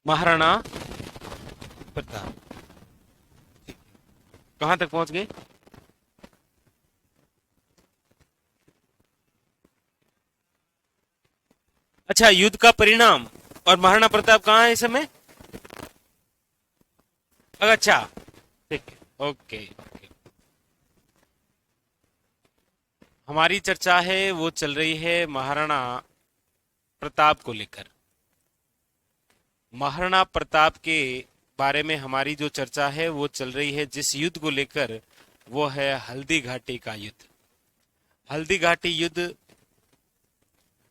महाराणा प्रताप। कहां तक पहुंच गए? अच्छा, युद्ध का परिणाम। और महाराणा प्रताप कहाँ है इस समय? अच्छा, ठीक है, ओके ओके। हमारी चर्चा है वो चल रही है महाराणा प्रताप को लेकर। महाराणा प्रताप के बारे में हमारी जो चर्चा है वो चल रही है जिस युद्ध को लेकर, वो है हल्दी घाटी का युद्ध। हल्दी घाटी युद्ध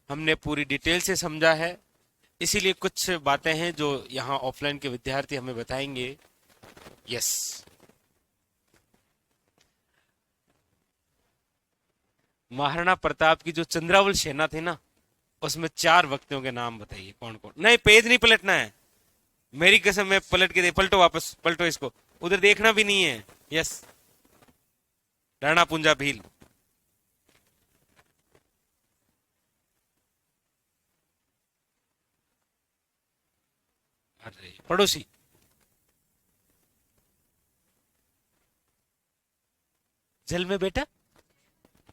हमने पूरी डिटेल से समझा है, इसीलिए कुछ बातें हैं जो यहाँ ऑफलाइन के विद्यार्थी हमें बताएंगे। यस। महाराणा प्रताप की जो चंद्रावल सेना थी ना, उसमें 4 व्यक्तियों के नाम बताइए कौन कौन। नहीं, पेज नहीं पलटना है, मेरी कसम में पलट के दे। पलटो, वापस पलटो इसको, उधर देखना भी नहीं है। यस। राणा पुंजा भील। अरे पड़ोसी। जल में बेटा।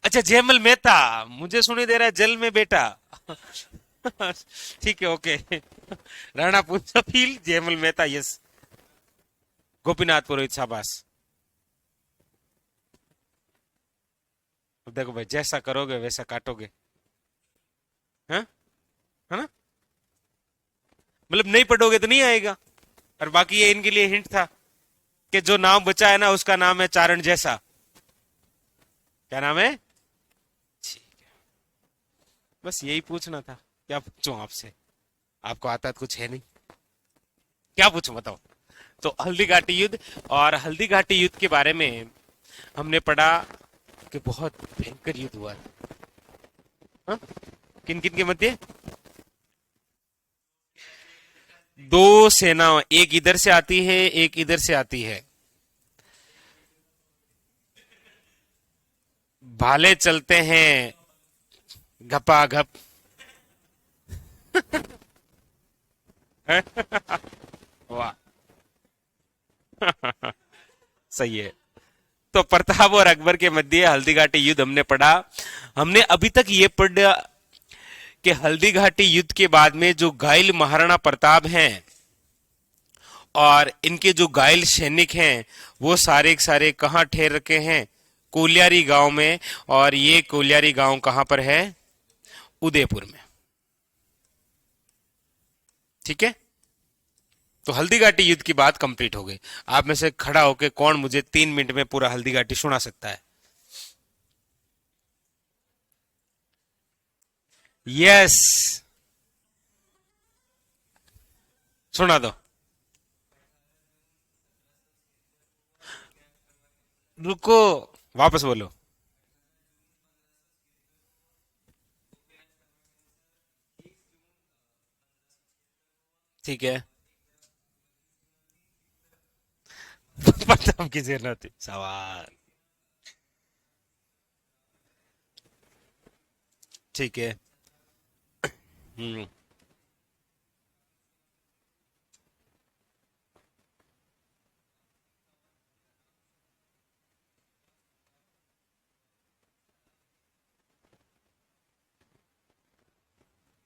अच्छा, जयमल मेहता। मुझे सुनी दे रहा है जल में बेटा। ठीक है, ओके। राणा पुंजा भील, जयमल मेहता, यस। गोपीनाथ पुरोहित, शाबाश। देखो भाई, जैसा करोगे वैसा काटोगे। हाँ, है ना? मतलब नहीं पढ़ोगे तो नहीं आएगा। और बाकी ये इनके लिए हिंट था कि जो नाम बचा है ना उसका नाम है चारण जैसा। क्या नाम है? ठीक है। बस यही पूछना था। क्या पूछूं आपसे? आपको आता तो कुछ है नहीं। क्या पूछूं बताओ। तो हल्दी घाटी युद्ध। और हल्दी घाटी युद्ध के बारे में हमने पढ़ा कि बहुत भयंकर युद्ध हुआ था। हाँ? किन किन के मध्य? 2 सेना, एक इधर से आती है एक इधर से आती है। भाले चलते हैं घपाघप। वाह। सही है। तो प्रताप और अकबर के मध्य हल्दी घाटी युद्ध हमने पढ़ा। हमने अभी तक ये पढ़ा कि हल्दी घाटी युद्ध के बाद में जो घायल महाराणा प्रताप हैं और इनके जो घायल सैनिक हैं, वो सारे के सारे कहाँ ठहर रखे हैं? कोलियारी गांव में। और ये कोलियारी गांव कहां पर है? उदयपुर में। ठीक है। तो हल्दी घाटी युद्ध की बात कंप्लीट हो गई। आप में से खड़ा होकर कौन मुझे 3 मिनट में पूरा हल्दी घाटी सुना सकता है? यस। सुना दो। रुको, वापस बोलो। ठीक है। प्रताप की सेना थी, सवाल। ठीक है। हम्म।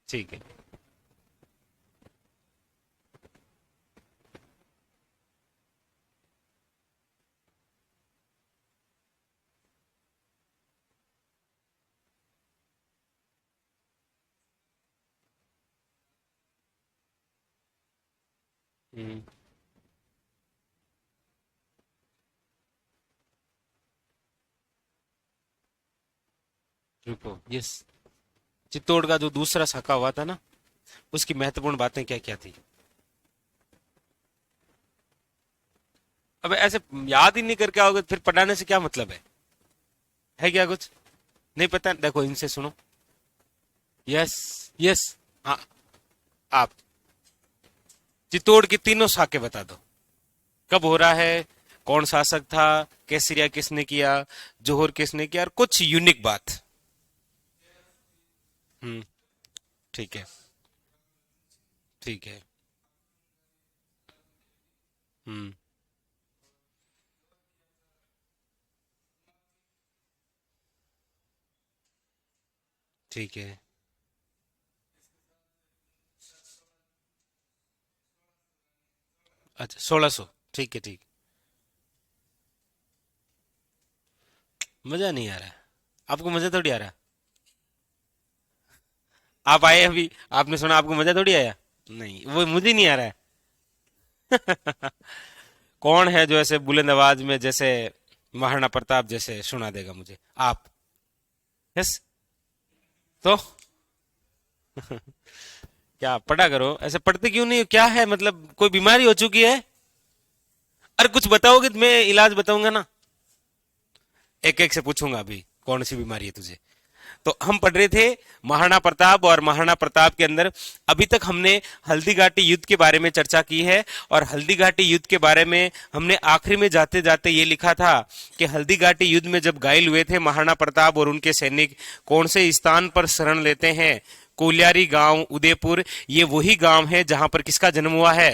ठीक है। हम्म। रुको, यस। चित्तौड़ का जो दूसरा शाखा हुआ था ना, उसकी महत्वपूर्ण बातें क्या क्या थी? अब ऐसे याद ही नहीं करके आओगे तो फिर पढ़ाने से क्या मतलब है क्या कुछ? नहीं पता? देखो, इनसे सुनो। यस। यस। हाँ। आप चित्तौड़ की तीनों शाखें बता दो। कब हो रहा है? कौन शासक था? केसरिया किसने किया? जोहर किसने किया? और कुछ यूनिक बात। हम्म। ठीक है। ठीक है। हम्म। ठीक है। अच्छा, 1600। ठीक है, ठीक। मजा नहीं आ रहा है। आपको मजा थोड़ी आ रहा है। आप आए अभी, आपने सुना, आपको मजा थोड़ी आया। नहीं, वो मुझे नहीं आ रहा है। कौन है जो ऐसे बुलंद आवाज में जैसे महाराणा प्रताप जैसे सुना देगा मुझे? आप। यस। तो क्या पढ़ा करो, ऐसे पढ़ते क्यों नहीं हो? क्या है मतलब, कोई बीमारी हो चुकी है? अरे कुछ बताओगे तो मैं इलाज बताऊंगा ना। एक एक से पूछूंगा अभी, कौन सी बीमारी है तुझे। तो हम पढ़ रहे थे महाराणा प्रताप, और महाराणा प्रताप के अंदर अभी तक हमने हल्दी घाटी युद्ध के बारे में चर्चा की है। और हल्दी घाटी युद्ध के बारे में हमने आखिरी में जाते जाते ये लिखा था कि हल्दी घाटी युद्ध में जब घायल हुए थे महाराणा प्रताप और उनके सैनिक, कौन से स्थान पर शरण लेते हैं? कोलियारी गांव, उदयपुर। ये वही गांव है जहां पर किसका जन्म हुआ है?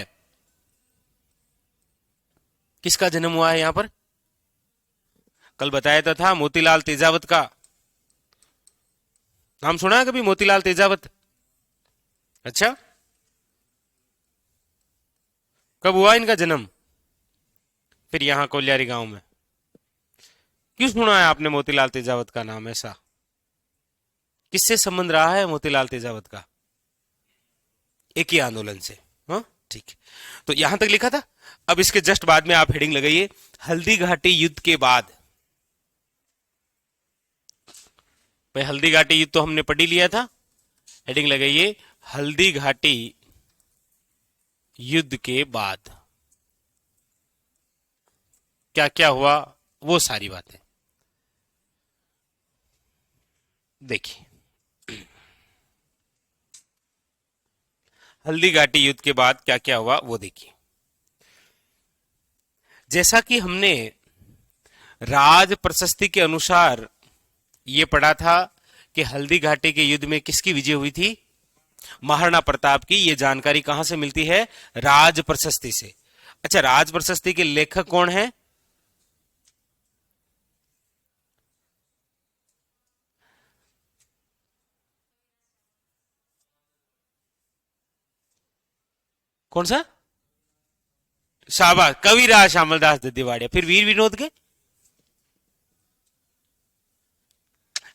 किसका जन्म हुआ है यहां पर? कल बताया तो था, मोतीलाल तेजावत का। नाम सुना है कभी मोतीलाल तेजावत? अच्छा। कब हुआ इनका जन्म? फिर यहाँ कोलियारी गांव में। क्यों सुना है आपने मोतीलाल तेजावत का नाम ऐसा? किससे संबंध रहा है मोतीलाल तेजावत का? एक ही आंदोलन से। हाँ, ठीक। तो यहां तक लिखा था। अब इसके जस्ट बाद में आप हेडिंग लगाइए, हल्दी घाटी युद्ध के बाद। भाई हल्दी घाटी युद्ध तो हमने पढ़ ही लिया था। हेडिंग लगाइए, हल्दी घाटी युद्ध के बाद क्या क्या हुआ, वो सारी बातें देखिए। हल्दी घाटी युद्ध के बाद क्या क्या हुआ वो देखिए। जैसा कि हमने राज प्रशस्ति के अनुसार ये पढ़ा था कि हल्दी घाटी के युद्ध में किसकी विजय हुई थी? महाराणा प्रताप की। ये जानकारी कहां से मिलती है? राज प्रशस्ति से। अच्छा, राज प्रशस्ति के लेखक कौन है? कौन सा? शाबाश, कविराज श्यामलदास दत्तीवाड़िया। फिर वीर विनोद के?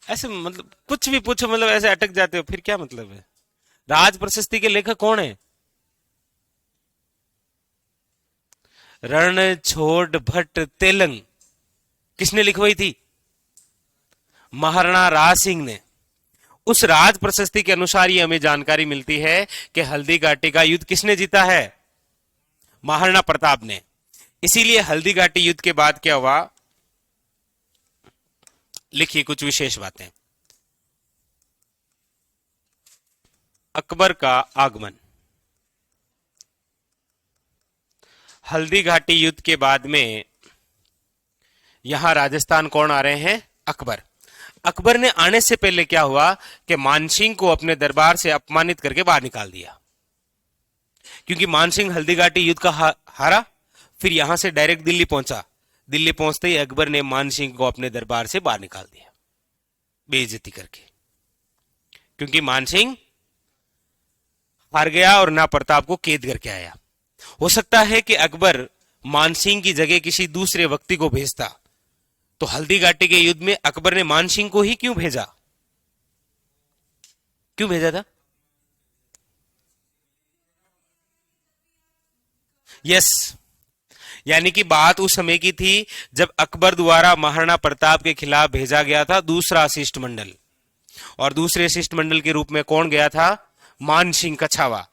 ऐसे मतलब कुछ भी पूछो, मतलब ऐसे अटक जाते हो, फिर क्या मतलब है? राज प्रशस्ति के लेखक कौन है? रणछोड़ भट्ट तेलंग। किसने लिखवाई थी? महाराणा राज सिंह ने। उस राज प्रशस्ति के अनुसार ये हमें जानकारी मिलती है कि हल्दी घाटी का युद्ध किसने जीता है? महाराणा प्रताप ने। इसीलिए हल्दी घाटी युद्ध के बाद क्या हुआ, लिखिए कुछ विशेष बातें। अकबर का आगमन। हल्दी घाटी युद्ध के बाद में यहां राजस्थान कौन आ रहे हैं? अकबर। अकबर ने आने से पहले क्या हुआ कि मानसिंह को अपने दरबार से अपमानित करके बाहर निकाल दिया, क्योंकि मानसिंह हल्दी घाटी युद्ध का हारा। फिर यहां से डायरेक्ट दिल्ली पहुंचा। दिल्ली पहुंचते ही अकबर ने मानसिंह को अपने दरबार से बाहर निकाल दिया, बेइज्जती करके। क्योंकि मानसिंह हार गया और ना प्रताप को कैद करके आया। हो सकता है कि अकबर मानसिंह की जगह किसी दूसरे व्यक्ति को भेजता। तो हल्दी घाटी के युद्ध में अकबर ने मानसिंह को ही क्यों भेजा? क्यों भेजा था? यस। यानी कि बात उस समय की थी जब अकबर द्वारा महाराणा प्रताप के खिलाफ भेजा गया था दूसरा शिष्टमंडल। और दूसरे शिष्टमंडल के रूप में कौन गया था? मान सिंह कछावा।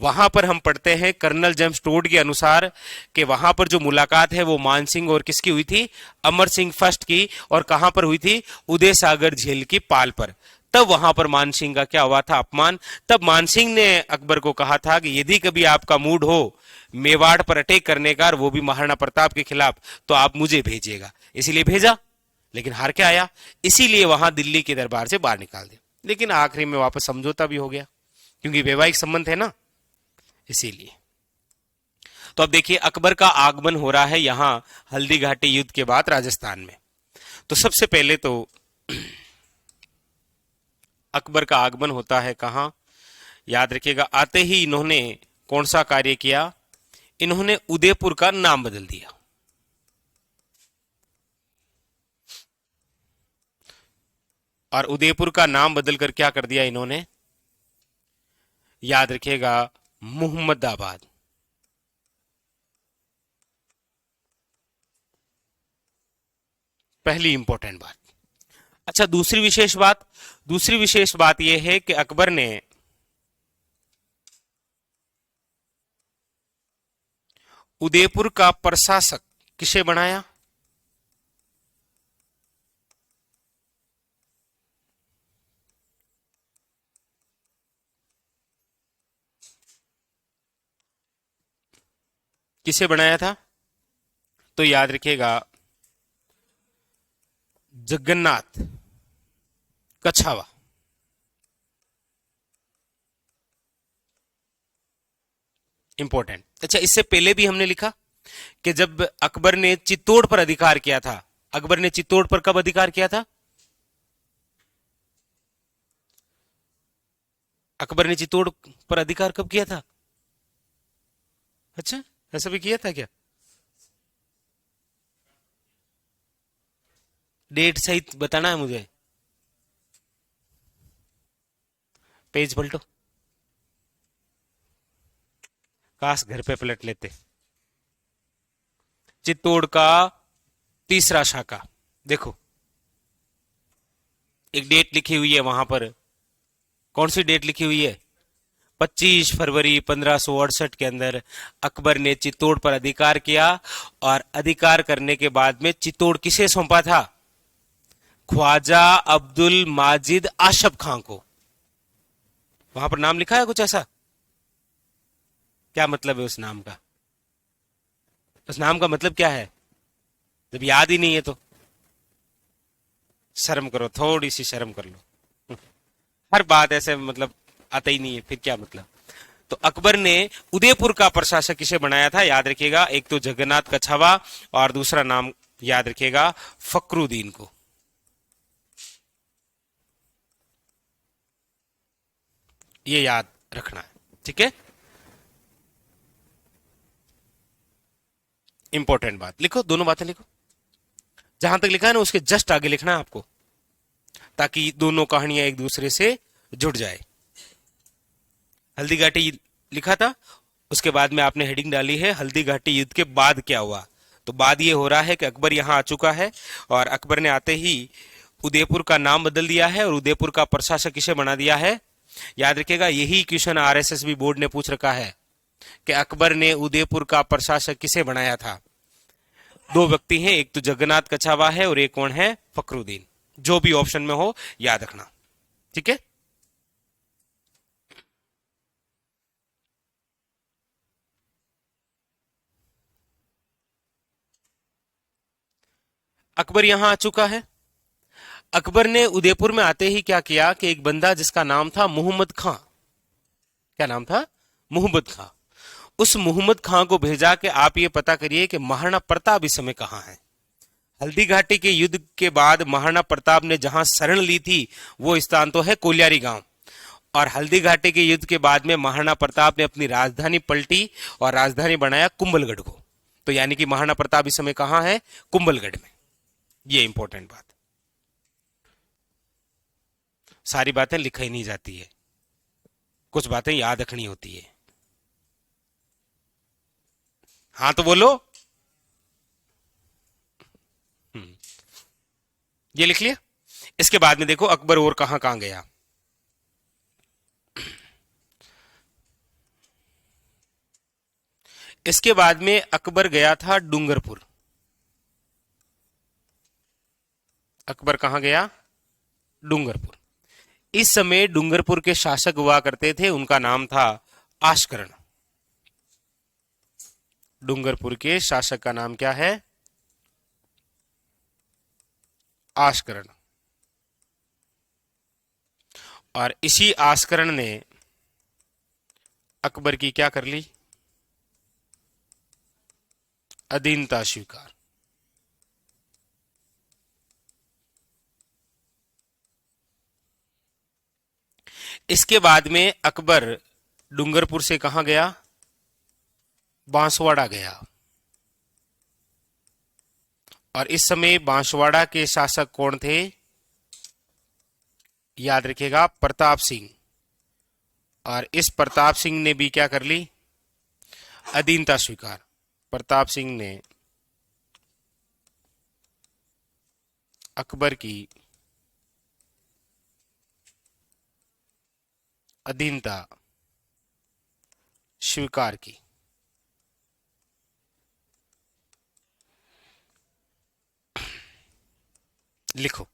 वहां पर हम पढ़ते हैं कर्नल जेम्स टोड के अनुसार कि वहां पर जो मुलाकात है वो मान सिंह और किसकी हुई थी? अमर सिंह फर्स्ट की। और कहां पर हुई थी? उदय सागर झील की पाल पर। तब वहां पर मान सिंह का क्या हुआ था? अपमान। तब मान सिंह ने अकबर को कहा था कि यदि कभी आपका मूड हो मेवाड़ पर अटैक करने का, वो भी महाराणा प्रताप के खिलाफ, तो आप मुझे भेजिएगा। इसीलिए भेजा, लेकिन हार के आया। इसीलिए वहां दिल्ली के दरबार से बाहर निकाल दिया। लेकिन आखिरी में वापस समझौता भी हो गया, क्योंकि वैवाहिक संबंध है ना, इसीलिए। तो अब देखिए अकबर का आगमन हो रहा है यहां हल्दी घाटी युद्ध के बाद राजस्थान में। तो सबसे पहले तो अकबर का आगमन होता है कहां, याद रखिएगा, आते ही इन्होंने कौन सा कार्य किया, इन्होंने उदयपुर का नाम बदल दिया। और उदयपुर का नाम बदलकर क्या कर दिया इन्होंने, याद रखिएगा, मुहम्मदाबाद। पहली इंपॉर्टेंट बात। अच्छा, दूसरी विशेष बात यह है कि अकबर ने उदयपुर का प्रशासक किसे बनाया, किसे बनाया था, तो याद रखिएगा जगन्नाथ कछावा। इंपॉर्टेंट। अच्छा, इससे पहले भी हमने लिखा कि जब अकबर ने चित्तौड़ पर अधिकार किया था, अकबर ने चित्तौड़ पर कब अधिकार किया था, अकबर ने चित्तौड़ पर अधिकार कब किया था। अच्छा, ऐसा भी किया था क्या, डेट सहित बताना है मुझे, पेज पलटो, काश घर पे पलट लेते। चित्तौड़ का तीसरा शाखा, देखो एक डेट लिखी हुई है वहां पर, कौन सी डेट लिखी हुई है, 25 फरवरी 1568 के अंदर अकबर ने चित्तौड़ पर अधिकार किया। और अधिकार करने के बाद में चित्तौड़ किसे सौंपा था, ख्वाजा अब्दुल माजिद आशफ खां को। वहां पर नाम लिखा है कुछ ऐसा, क्या मतलब है उस नाम का, उस नाम का मतलब क्या है, जब याद ही नहीं है तो शर्म करो, थोड़ी सी शर्म कर लो। हर बात ऐसे मतलब आता ही नहीं है, फिर क्या मतलब। तो अकबर ने उदयपुर का प्रशासक किसे बनाया था, याद रखिएगा, एक तो जगन्नाथ कछावा और दूसरा नाम याद रखिएगा फखरुद्दीन को। ये याद रखना है, ठीक है। इंपॉर्टेंट बात लिखो, दोनों बातें लिखो, जहां तक लिखा है ना उसके जस्ट आगे लिखना है आपको, ताकि दोनों कहानियां एक दूसरे से जुड़ जाए। हल्दी घाटी लिखा था, उसके बाद में आपने हेडिंग डाली है हल्दी घाटी युद्ध के बाद क्या हुआ। तो बाद ये हो रहा है कि अकबर यहां आ चुका है और अकबर ने आते ही उदयपुर का नाम बदल दिया है और उदयपुर का प्रशासक किसे बना दिया है। याद रखिएगा, यही क्वेश्चन आरएसएस भी बोर्ड ने पूछ रखा है कि अकबर ने उदयपुर का प्रशासक किसे बनाया था। दो व्यक्ति हैं, एक तो जगन्नाथ कछावा है और एक कौन है, फखरुद्दीन। जो भी ऑप्शन में हो याद रखना, ठीक है। अकबर यहां आ चुका है। अकबर ने उदयपुर में आते ही क्या किया कि एक बंदा जिसका नाम था मोहम्मद खां, क्या नाम था, मोहम्मद खां, उस मोहम्मद खां को भेजा कि आप ये पता करिए कि महाराणा प्रताप इस समय कहां है। हल्दी घाटी के युद्ध के बाद महाराणा प्रताप ने जहां शरण ली थी वो स्थान तो है कोलियारी गांव, और हल्दी घाटी के युद्ध के बाद में महाराणा प्रताप ने अपनी राजधानी पलटी और राजधानी बनाया कुंभलगढ़ को। तो यानी कि महाराणा प्रताप इस समय कहां है, कुंभलगढ़ में। ये इंपॉर्टेंट बात, सारी बातें लिखाई नहीं जाती है, कुछ बातें याद रखनी होती है। हाँ तो बोलो, ये लिख लिया। इसके बाद में देखो अकबर और कहां कहां गया। इसके बाद में अकबर गया था डूंगरपुर। अकबर कहां गया, डूंगरपुर। इस समय डूंगरपुर के शासक हुआ करते थे, उनका नाम था आशकरण। डूंगरपुर के शासक का नाम क्या है, आशकरण। और इसी आशकरण ने अकबर की क्या कर ली, अधीनता स्वीकार। इसके बाद में अकबर डूंगरपुर से कहां गया? बांसवाड़ा गया। और इस समय बांसवाड़ा के शासक कौन थे? याद रखिएगा, प्रताप सिंह। और इस प्रताप सिंह ने भी क्या कर ली? अधीनता स्वीकार। प्रताप सिंह ने अकबर की अधीनता स्वीकार की। लिखो।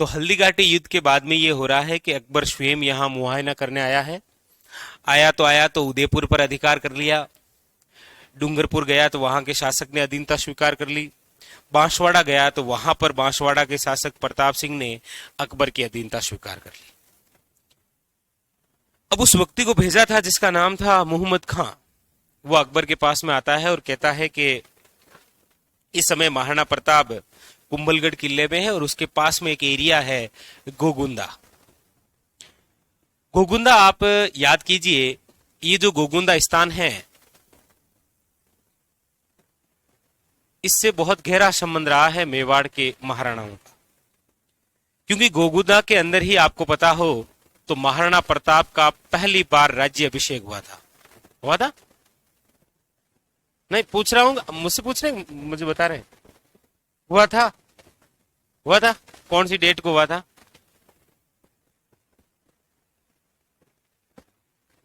तो हल्दीघाटी युद्ध के बाद में यह हो रहा है कि अकबर स्वयं यहां मुआयना करने आया है। आया तो उदयपुर पर अधिकार कर लिया। डूंगरपुर गया तो वहां के शासक ने अधीनता स्वीकार कर ली। बांसवाड़ा गया तो वहां पर बांसवाड़ा के शासक प्रताप सिंह ने अकबर की अधीनता स्वीकार कर ली। अब उस व्यक्ति को भेजा था जिसका नाम था मोहम्मद खां। वो अकबर के पास में आता है और कहता है कि इस समय महाराणा प्रताप कुंभलगढ़ किले में है और उसके पास में एक एरिया है गोगुंदा। गोगुंदा आप याद कीजिए, ये जो गोगुंदा स्थान है इससे बहुत गहरा संबंध रहा है मेवाड़ के महाराणाओं का। क्योंकि गोगुंदा के अंदर ही आपको पता हो तो महाराणा प्रताप का पहली बार राज्य अभिषेक हुआ था। नहीं पूछ रहा हूं, मुझसे पूछ रहे, मुझे बता रहे। हुआ था। कौन सी डेट को हुआ था?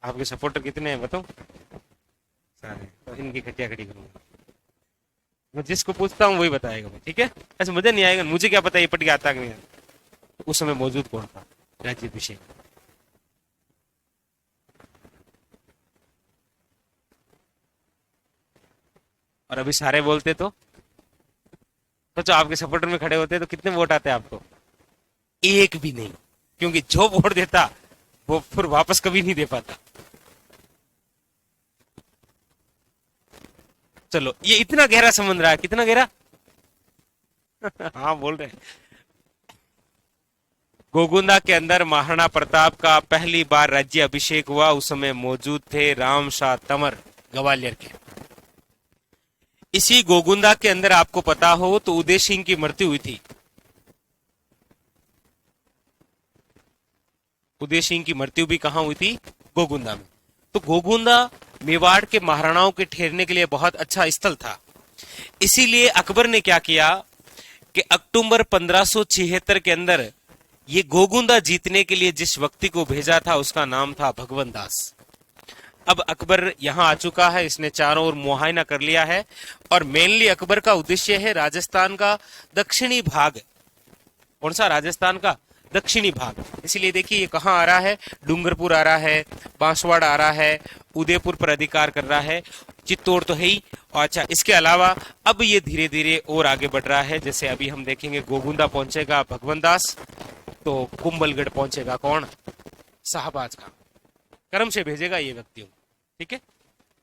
आपके सपोर्टर कितने हैं बताओ? सारे। तो इनकी खटिया खड़ी करूंगा। मैं जिसको पूछता हूँ वही बताएगा, ठीक है? ऐसे मजा नहीं आएगा, मुझे क्या पता ये पट के आता कि नहीं। उस समय मौजूद कौन था राज्याभिषेक? और अभी सारे बोलते तो सोचो, आपके सपोर्टर में खड़े होते तो कितने वोट आते आपको? एक भी नहीं। क्योंकि जो वोट देता वो फिर वापस कभी नहीं दे पाता। चलो, ये इतना गहरा संबंध रहा है। कितना गहरा? हाँ बोल रहे हैं। गोगुंदा के अंदर महाराणा प्रताप का पहली बार राज्य अभिषेक हुआ। उस समय मौजूद थे रामशाह तंवर ग्वालियर के। इसी गोगुंदा के अंदर आपको पता हो तो उदय सिंह की मृत्यु हुई थी। उदय सिंह की मृत्यु भी कहां हुई थी? गोगुंदा में। तो गोगुंदा मेवाड़ के महाराणाओं के ठहरने के लिए बहुत अच्छा स्थल था। इसीलिए अकबर ने क्या किया कि अक्टूबर 1576 के अंदर ये गोगुंदा जीतने के लिए जिस व्यक्ति को भेजा था उसका नाम था भगवंत दास। अब अकबर यहां आ चुका है, इसने चारों ओर मुआयना कर लिया है और मेनली अकबर का उद्देश्य है राजस्थान का दक्षिणी भाग। कौन सा? राजस्थान का दक्षिणी भाग। इसलिए देखिए ये कहां आ रहा है? डूंगरपुर आ रहा है, बांसवाड़ा आ रहा है, उदयपुर पर अधिकार कर रहा है, चित्तौड़ तो है ही। अच्छा, इसके अलावा अब ये धीरे धीरे और आगे बढ़ रहा है। जैसे अभी हम देखेंगे गोगुंदा पहुंचेगा भगवंत दास, तो कुंभलगढ़ पहुंचेगा कौन? शाहबाज खां। कर्म से भेजेगा ये व्यक्तियों, ठीक है?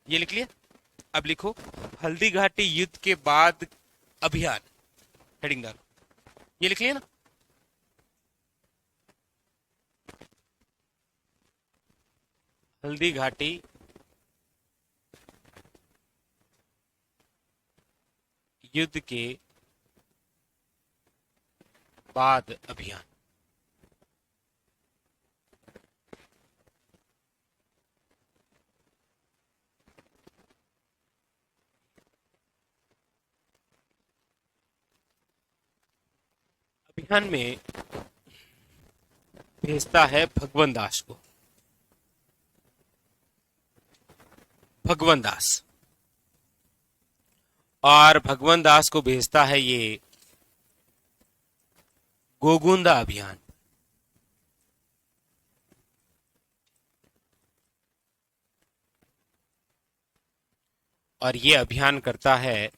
ये लिख लिया। अब लिखो हल्दीघाटी युद्ध के बाद अभियान, हेडिंग डालो। ये लिख लिया ना? हल्दीघाटी युद्ध के बाद अभियान। अभियान में भेजता है भगवंत दास को। भगवंत दास, और भगवंत दास को भेजता है ये गोगुंदा अभियान। और ये अभियान करता है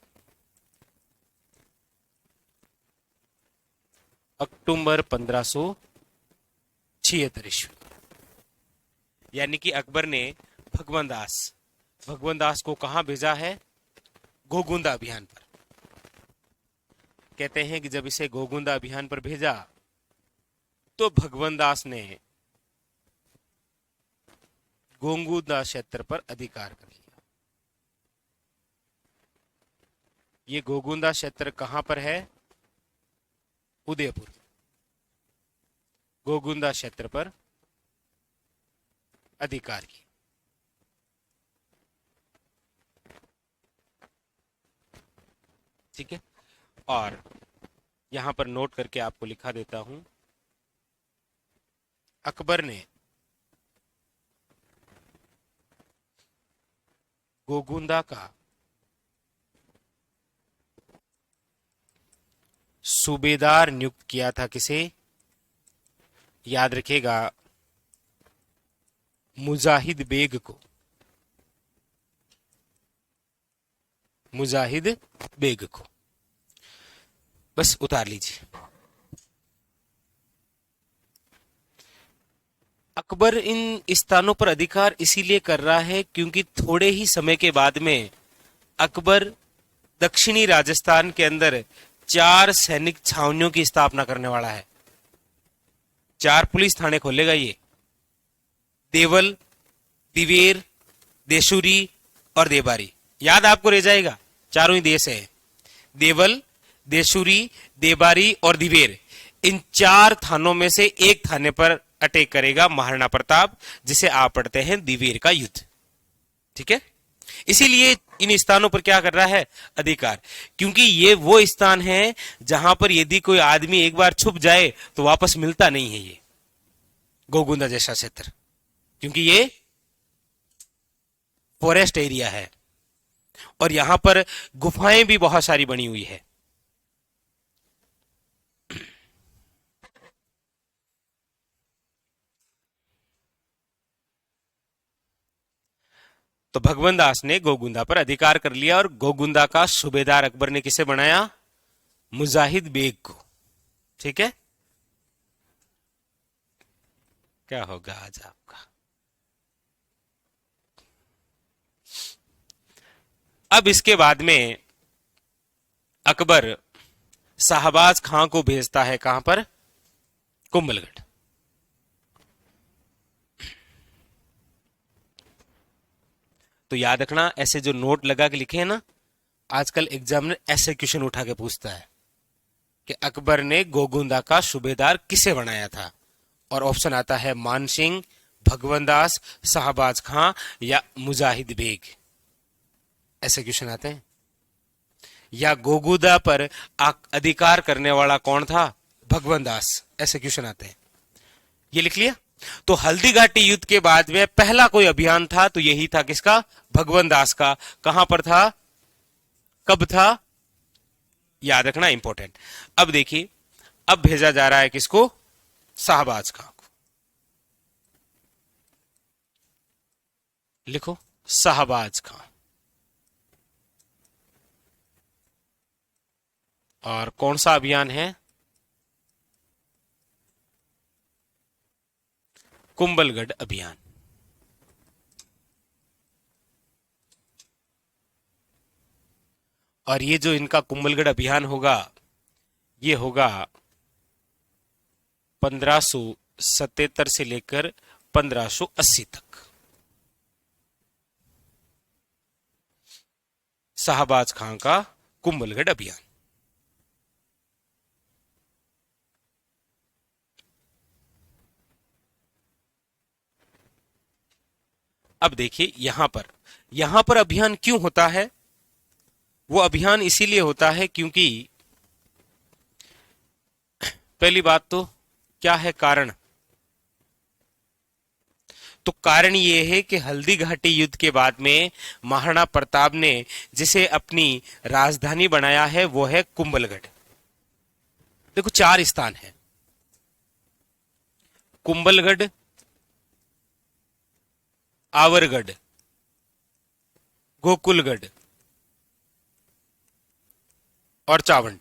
अक्टूबर 1576 ईस्वी। यानी कि अकबर ने भगवंत दास भगवंत दास को कहां भेजा है? गोगुंदा अभियान पर। कहते हैं कि जब इसे गोगुंदा अभियान पर भेजा तो भगवंत दास ने गोगुंदा क्षेत्र पर अधिकार कर लिया। ये गोगुंदा क्षेत्र कहां पर है? उदयपुर। गोगुंदा क्षेत्र पर अधिकार की। ठीक है, और यहां पर नोट करके आपको लिखा देता हूं, अकबर ने गोगुंदा का सूबेदार नियुक्त किया था। किसे? याद रखिएगा, मुजाहिद बेग को। मुजाहिद बेग को बस उतार लीजिए। अकबर इन स्थानों पर अधिकार इसीलिए कर रहा है क्योंकि थोड़े ही समय के बाद में अकबर दक्षिणी राजस्थान के अंदर 4 सैनिक छावनियों की स्थापना करने वाला है। 4 पुलिस थाने खोलेगा ये। देवल, दिवेर, देशुरी और देबारी। याद आपको रह जाएगा, चारों ही देश है। देवल, देशुरी, देबारी और दिवेर, इन 4 थानों में से एक थाने पर अटैक करेगा महाराणा प्रताप, जिसे आप पढ़ते हैं दिवेर का युद्ध। ठीक है, इसीलिए इन स्थानों पर क्या कर रहा है? अधिकार। क्योंकि ये वो स्थान है जहां पर यदि कोई आदमी एक बार छुप जाए तो वापस मिलता नहीं है। ये गोगुंदा जैसा क्षेत्र, क्योंकि ये फॉरेस्ट एरिया है और यहां पर गुफाएं भी बहुत सारी बनी हुई है। तो भगवंत दास ने गोगुंदा पर अधिकार कर लिया और गोगुंदा का सूबेदार अकबर ने किसे बनाया? मुजाहिद बेग को। ठीक है, क्या होगा आज आपका? अब इसके बाद में अकबर शाहबाज खां को भेजता है। कहां पर? कुंभलगढ़। तो याद रखना, ऐसे जो नोट लगा के लिखे हैं ना, आजकल एग्जामिनर ऐसे क्वेश्चन उठा के पूछता है कि अकबर ने गोगुंदा का सूबेदार किसे बनाया था, और ऑप्शन आता है मान सिंह, भगवंत दास, शाहबाज खां या मुजाहिद बेग। ऐसे क्वेश्चन आते हैं। या गोगुंदा पर अधिकार करने वाला कौन था? भगवंत दास। ऐसे क्वेश्चन आते हैं। ये लिख लिया। तो हल्दी घाटी युद्ध के बाद में पहला कोई अभियान था तो यही था। किसका? भगवंत दास का। कहां पर था? कब था? याद रखना, इंपॉर्टेंट। अब देखिए, अब भेजा जा रहा है किसको? शाहबाज खां को। लिखो, शाहबाज खां। और कौन सा अभियान है? कुंभलगढ़ अभियान। और ये जो इनका कुंभलगढ़ अभियान होगा, ये होगा 1577 से लेकर 1580 तक। शाहबाज खां का कुंभलगढ़ अभियान। अब देखिए, यहां पर अभियान क्यों होता है? वो अभियान इसीलिए होता है क्योंकि पहली बात तो क्या है कारण? तो कारण ये है कि हल्दी घाटी युद्ध के बाद में महाराणा प्रताप ने जिसे अपनी राजधानी बनाया है वो है कुंभलगढ़। देखो, 4 स्थान है: कुंभलगढ़, आवरगढ़, गोकुलगढ़ और चावंड।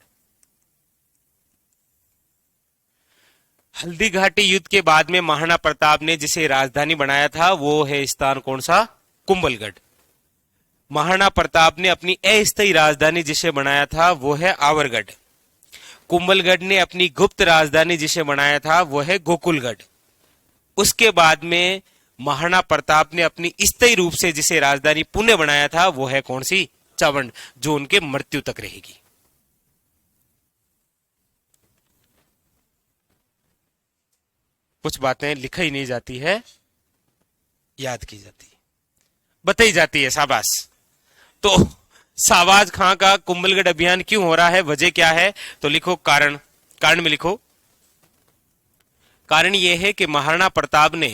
हल्दी घाटी युद्ध के बाद में महाराणा प्रताप ने जिसे राजधानी बनाया था वो है स्थान कौन सा? कुंभलगढ़। महाराणा प्रताप ने अपनी अस्थायी राजधानी जिसे बनाया था वो है आवरगढ़। कुंभलगढ़ ने अपनी गुप्त राजधानी जिसे बनाया था वो है गोकुलगढ़। उसके बाद में महाराणा प्रताप ने अपनी स्थायी रूप से जिसे राजधानी पुणे बनाया था वो है कौन सी? चावंड, जो उनके मृत्यु तक रहेगी। कुछ बातें लिखाई नहीं जाती है, याद की जाती है, बताई जाती है। शाबाश। तो शाहबाज खां का कुंभलगढ़ अभियान क्यों हो रहा है, वजह क्या है? तो लिखो कारण। कारण में लिखो, कारण यह है कि महाराणा प्रताप ने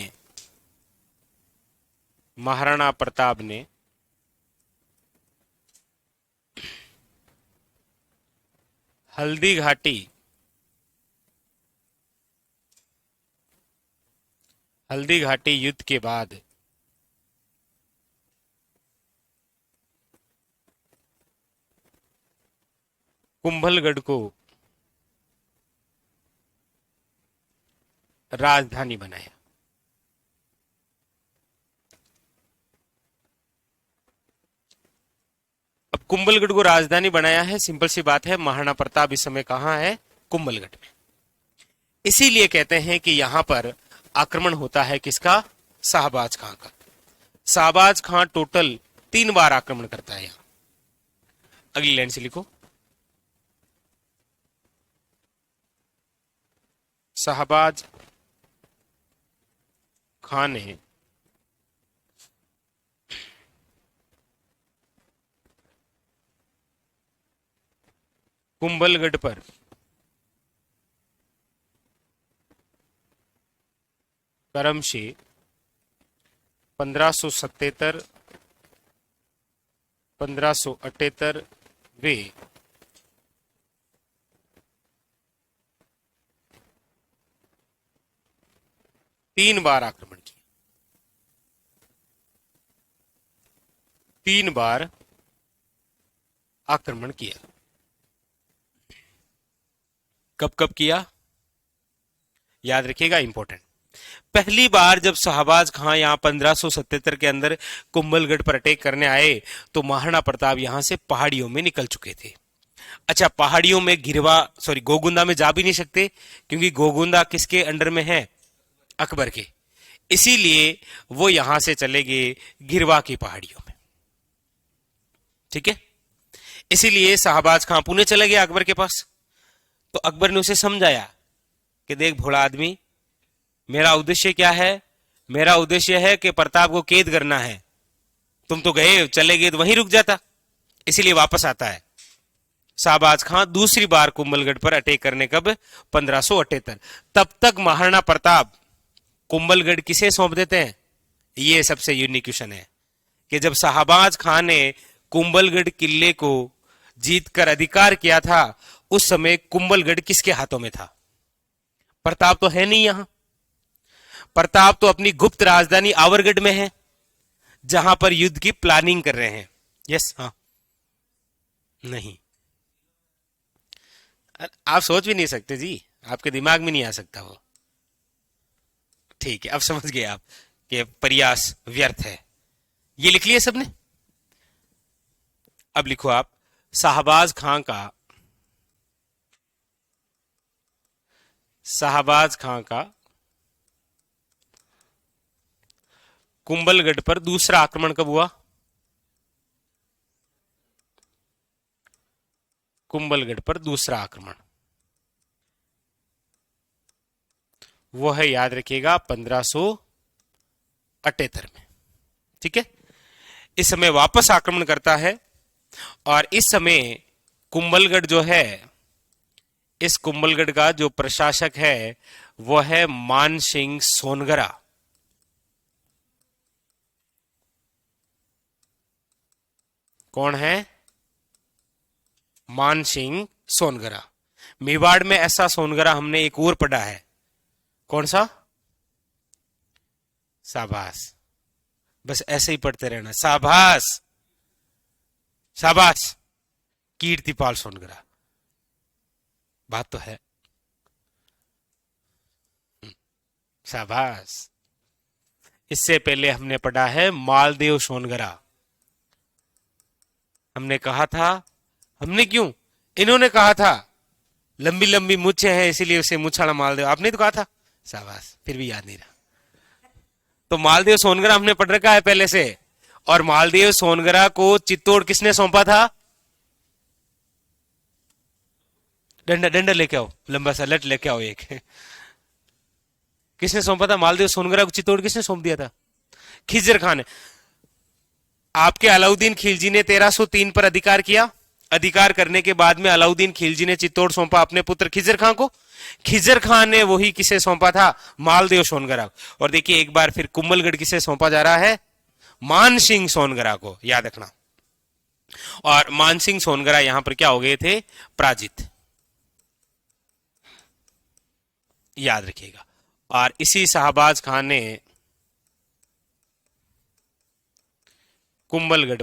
हल्दी घाटी युद्ध के बाद कुंभलगढ़ को राजधानी बनाया। अब कुंभलगढ़ को राजधानी बनाया है, सिंपल सी बात है, महाराणा प्रताप इस समय कहां है? कुंभलगढ़ में। इसीलिए कहते हैं कि यहां पर आक्रमण होता है किसका? शाहबाज खां का। शाहबाज खां टोटल 3 बार आक्रमण करता है। यहां अगली लाइन से लिखो, शाहबाज खां ने कुंभलगढ़ पर क्रमशः 1577, 1578 वे 3 बार आक्रमण किया। 3 बार आक्रमण किया। कब कब किया? याद रखिएगा, इंपॉर्टेंट। पहली बार जब शाहबाज खां यहां 1577 के अंदर कुंभलगढ़ पर अटैक करने आए तो महाराणा प्रताप यहां से पहाड़ियों में निकल चुके थे। अच्छा, पहाड़ियों में गोगुंदा में जा भी नहीं सकते, क्योंकि गोगुंदा किसके अंडर में है? अकबर के। इसीलिए वो यहां से चले गए गिरवा की पहाड़ियों में। ठीक है, इसीलिए शाहबाज खां पुणे चले गया अकबर के पास। तो अकबर ने उसे समझाया कि देख भोला आदमी, मेरा उद्देश्य क्या है? मेरा उद्देश्य है कि प्रताप को कैद करना है। तुम तो गए, चले गए तो वहीं रुक जाता, इसीलिए वापस आता है। शाहबाज खां दूसरी बार कुंभलगढ़ पर अटैक करने कब? 1578। तब तक महाराणा प्रताप कुंभलगढ़ किसे सौंप देते हैं? यह सबसे यूनिक क्वेश्चन है कि जब शाहबाज खां ने कुंभलगढ़ किले को जीतकर अधिकार किया था, उस समय कुंभलगढ़ किसके हाथों में था? प्रताप तो है नहीं यहां। प्रताप तो अपनी गुप्त राजधानी आवरगढ़ में है, जहां पर युद्ध की प्लानिंग कर रहे हैं। यस, हाँ, नहीं, आप सोच भी नहीं सकते जी, आपके दिमाग में नहीं आ सकता वो। ठीक है, अब समझ गए आप कि प्रयास व्यर्थ है। ये लिख लिया सबने? अब लिखो आप, शाहबाज खां का कुंभलगढ़ पर दूसरा आक्रमण कब हुआ? कुंभलगढ़ पर दूसरा आक्रमण वो है, याद रखिएगा, 1578 में। ठीक है, इस समय वापस आक्रमण करता है और इस समय कुंभलगढ़ जो है, इस कुंभलगढ़ का जो प्रशासक है वो है मान सिंह सोनगरा। कौन है? मान सिंह सोनगरा। मेवाड़ में ऐसा सोनगरा हमने एक और पढ़ा है, कौन सा? शाबाश, बस ऐसे ही पढ़ते रहना, शाबाश शाबाश। कीर्तिपाल सोनगरा, बात तो है, शाबाश। इससे पहले हमने पढ़ा है मालदेव सोनगरा। हमने कहा था, हमने क्यों, इन्होंने कहा था लंबी लंबी मूछें हैं इसीलिए उसे मूछाड़ा मालदेव, आपने तो कहा था। शाबाश, फिर भी याद नहीं रहा। तो मालदेव सोनगरा हमने पढ़ रखा है पहले से। और मालदेव सोनगरा को चित्तौड़ किसने सौंपा था? डंडा डंडा लेके आओ, लंबा सा लट लेके आओ एक। किसने सौंपा था मालदेव सोनगरा को चित्तौड़? किसने सौंप दिया था? खिजर खान ने। आपके अलाउद्दीन खिलजी ने 1303 पर अधिकार किया। अधिकार करने के बाद में अलाउद्दीन खिलजी ने चित्तौड़ सौंपा अपने पुत्र खिजर खान को। खिजर खान ने वही किसे सौंपा था? मालदेव सोनगरा। और देखिए एक बार फिर कुंभलगढ़ किसे सौंपा जा रहा है? मानसिंह सोनगरा को, याद रखना। और मानसिंह सोनगरा यहां पर क्या हो गए थे? पराजित, याद रखिएगा। और इसी शाहबाज खान ने कुंभलगढ़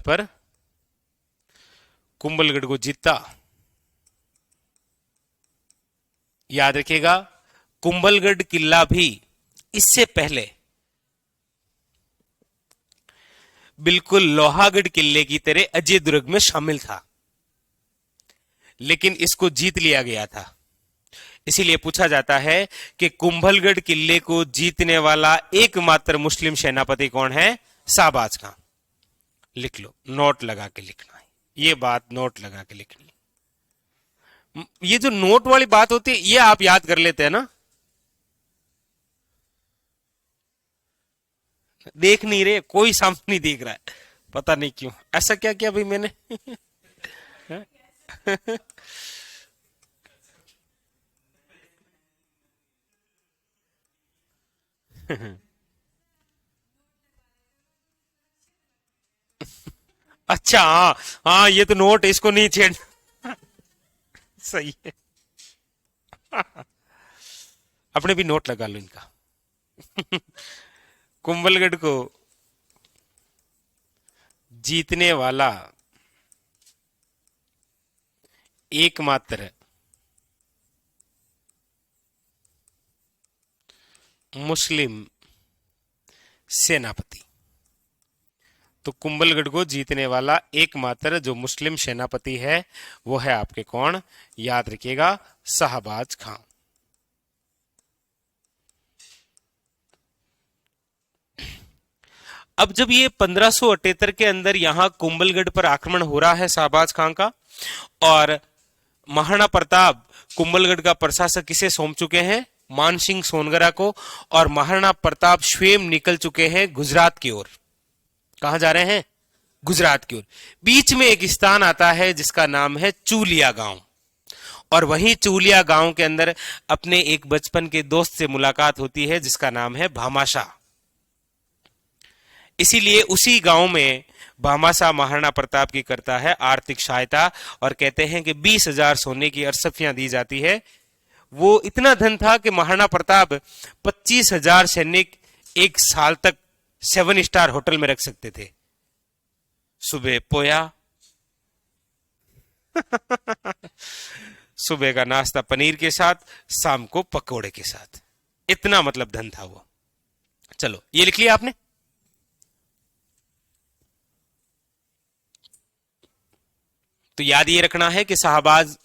को जीता, याद रखिएगा। कुंभलगढ़ किला भी इससे पहले बिल्कुल लोहागढ़ किले की तरह अजय दुर्ग में शामिल था, लेकिन इसको जीत लिया गया था। इसीलिए पूछा जाता है कि कुंभलगढ़ किले को जीतने वाला एकमात्र मुस्लिम सेनापति कौन है? शाहबाज खान। लिख लो, नोट लगा के लिखना है, ये बात नोट लगा के लिखनी है। ये जो नोट वाली बात होती है ये आप याद कर लेते हैं ना। देख नहीं रहे, कोई सामने नहीं देख रहा है, पता नहीं क्यों ऐसा क्या किया भाई मैंने। अच्छा हाँ हाँ, ये तो नोट, इसको नहीं छेड़। सही है। अपने भी नोट लगा लो इनका। कुंभलगढ़ को जीतने वाला एकमात्र मुस्लिम सेनापति। तो कुंभलगढ़ को जीतने वाला एकमात्र जो मुस्लिम सेनापति है वो है आपके कौन? याद रखिएगा, शाहबाज खान। अब जब ये 1578 के अंदर यहां कुंभलगढ़ पर आक्रमण हो रहा है शाहबाज खान का, और महाराणा प्रताप कुंभलगढ़ का प्रशासक किसे सौंप चुके हैं? मानसिंह सोनगरा को। और महाराणा प्रताप स्वयं निकल चुके हैं गुजरात की ओर। कहां जा रहे हैं? गुजरात की ओर। बीच में एक स्थान आता है जिसका नाम है चूलिया गांव, और वहीं चूलिया गांव के अंदर अपने एक बचपन के दोस्त से मुलाकात होती है जिसका नाम है भामाशाह। इसीलिए उसी गांव में भामाशाह महाराणा प्रताप की करता है आर्थिक सहायता, और कहते हैं कि 20,000 सोने की अरसफियां दी जाती है। वो इतना धन था कि महाराणा प्रताप 25,000 सैनिक एक साल तक 7 स्टार होटल में रख सकते थे। सुबह पोया, सुबह का नाश्ता पनीर के साथ, शाम को पकोड़े के साथ। इतना मतलब धन था वो। चलो ये लिख लिया आपने। तो याद ये रखना है कि शाहबाज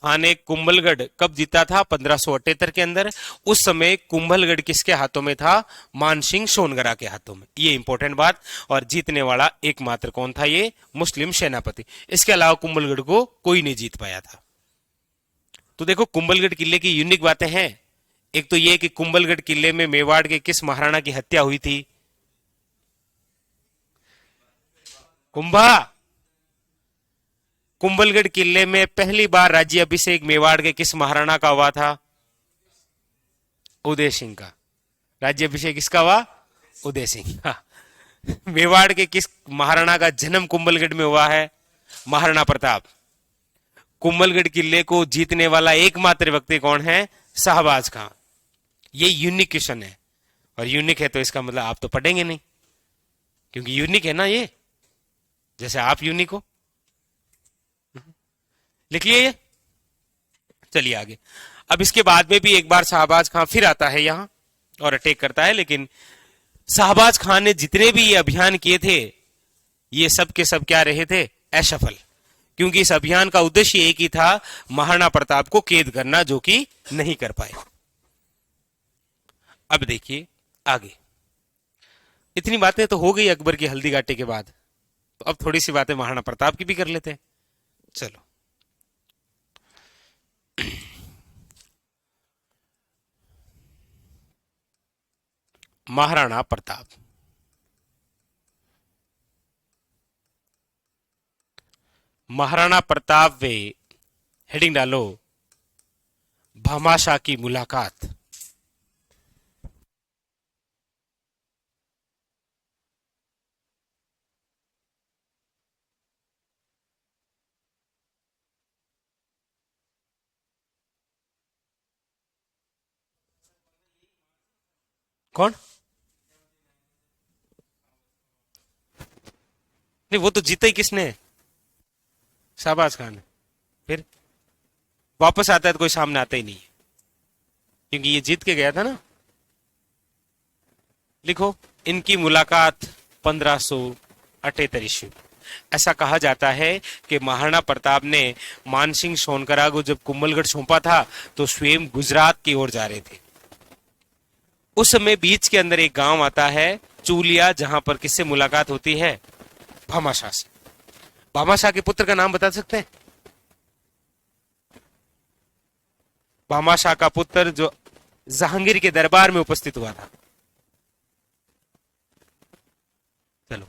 खान ने कुंभलगढ़ कब जीता था? 1578 के अंदर। उस समय कुंभलगढ़ किसके हाथों में था? मानसिंह सोनगरा के हाथों में। ये इंपॉर्टेंट बात। और जीतने वाला एकमात्र कौन था? ये मुस्लिम सेनापति। इसके अलावा कुंभलगढ़ को कोई नहीं जीत पाया था। तो देखो कुंभलगढ़ किले की यूनिक बातें हैं। एक तो ये कि कुंभलगढ़ किले में मेवाड़ के किस महाराणा की हत्या हुई थी? कुंभा। कुंभलगढ़ किले में पहली बार राज्य अभिषेक मेवाड़ के किस महाराणा का हुआ था? उदय सिंह का। राज्य अभिषेक किसका हुआ? उदय सिंह का। मेवाड़ के किस महाराणा का जन्म कुंभलगढ़ में हुआ है? महाराणा प्रताप। कुंभलगढ़ किले को जीतने वाला एकमात्र व्यक्ति कौन है? शाहबाज खान। ये यूनिक क्वेश्चन है, और यूनिक है तो इसका मतलब आप तो पढ़ेंगे नहीं, क्योंकि यूनिक है ना ये, जैसे आप यूनिक हो। लिख लिए ये। चलिए आगे। अब इसके बाद में भी एक बार शाहबाज खान फिर आता है यहां और अटैक करता है, लेकिन शाहबाज खान ने जितने भी ये अभियान किए थे ये सब के सब क्या रहे थे? असफल, क्योंकि इस अभियान का उद्देश्य एक ही था, महाराणा प्रताप को कैद करना, जो कि नहीं कर पाए। अब देखिए आगे, इतनी बातें तो हो गई अकबर की हल्दी घाटी के बाद, तो अब थोड़ी सी बातें महाराणा प्रताप की भी कर लेते हैं। चलो, महाराणा प्रताप। महाराणा प्रताप वे, हेडिंग डालो, भामाशाह की मुलाकात। कौन? नहीं, वो तो जीता ही किसने है? शाहबाज खान है। फिर वापस आता है तो कोई सामने आता ही नहीं है, क्योंकि ये जीत के गया था ना। लिखो, इनकी मुलाकात 1578 ईस्वी। ऐसा कहा जाता है कि महाराणा प्रताप ने मानसिंह सोनकरा को जब कुंभलगढ़ सौंपा था तो स्वयं गुजरात की ओर जा रहे थे। उस समय बीच के अंदर एक गांव आता है चूलिया, जहां पर किससे मुलाकात होती है? भामाशाह से। भामाशाह के पुत्र का नाम बता सकते हैं? भामाशाह का पुत्र जो जहांगीर के दरबार में उपस्थित हुआ था। चलो,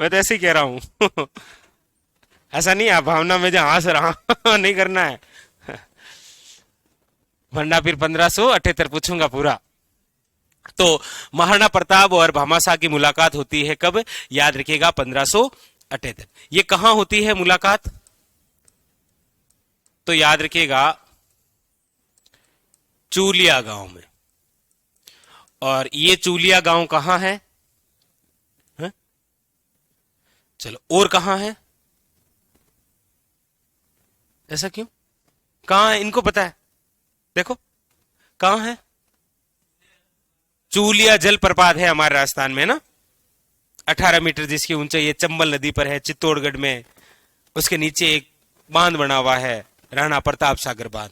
मैं तो ऐसे ही कह रहा हूं। ऐसा नहीं है भावना में जो हंस रहा नहीं करना है, वरना फिर 1578 पूछूंगा पूरा। तो महाराणा प्रताप और भामाशाह की मुलाकात होती है कब? याद रखिएगा, 1578। ये कहां होती है मुलाकात? तो याद रखिएगा, चूलिया गांव में। और ये चूलिया गांव कहां है? चलो, और कहां है? ऐसा क्यों? कहां है इनको पता है? देखो, कहां है? चूलिया जलप्रपात है हमारे राजस्थान में ना, 18 मीटर जिसकी ऊंचाई है, चंबल नदी पर है, चित्तौड़गढ़ में। उसके नीचे एक बांध बना हुआ है, राणा प्रताप सागर बांध।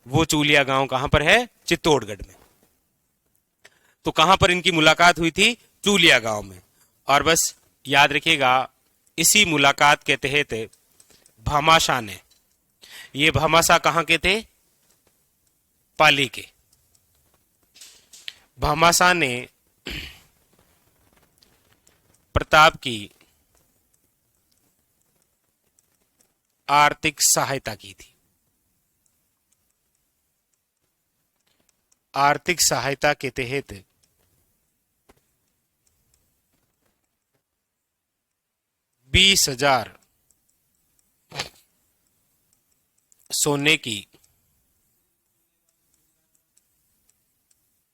वो चूलिया गांव कहां पर है? चित्तौड़गढ़ में। तो कहां पर इनकी मुलाकात हुई थी? चूलिया गांव में। और बस याद रखिएगा, इसी मुलाकात के तहत भामाशाह ने, ये भामाशाह कहां के थे? पाली के। भामाशाह ने प्रताप की आर्थिक सहायता की थी। आर्थिक सहायता के तहत 20,000 सोने की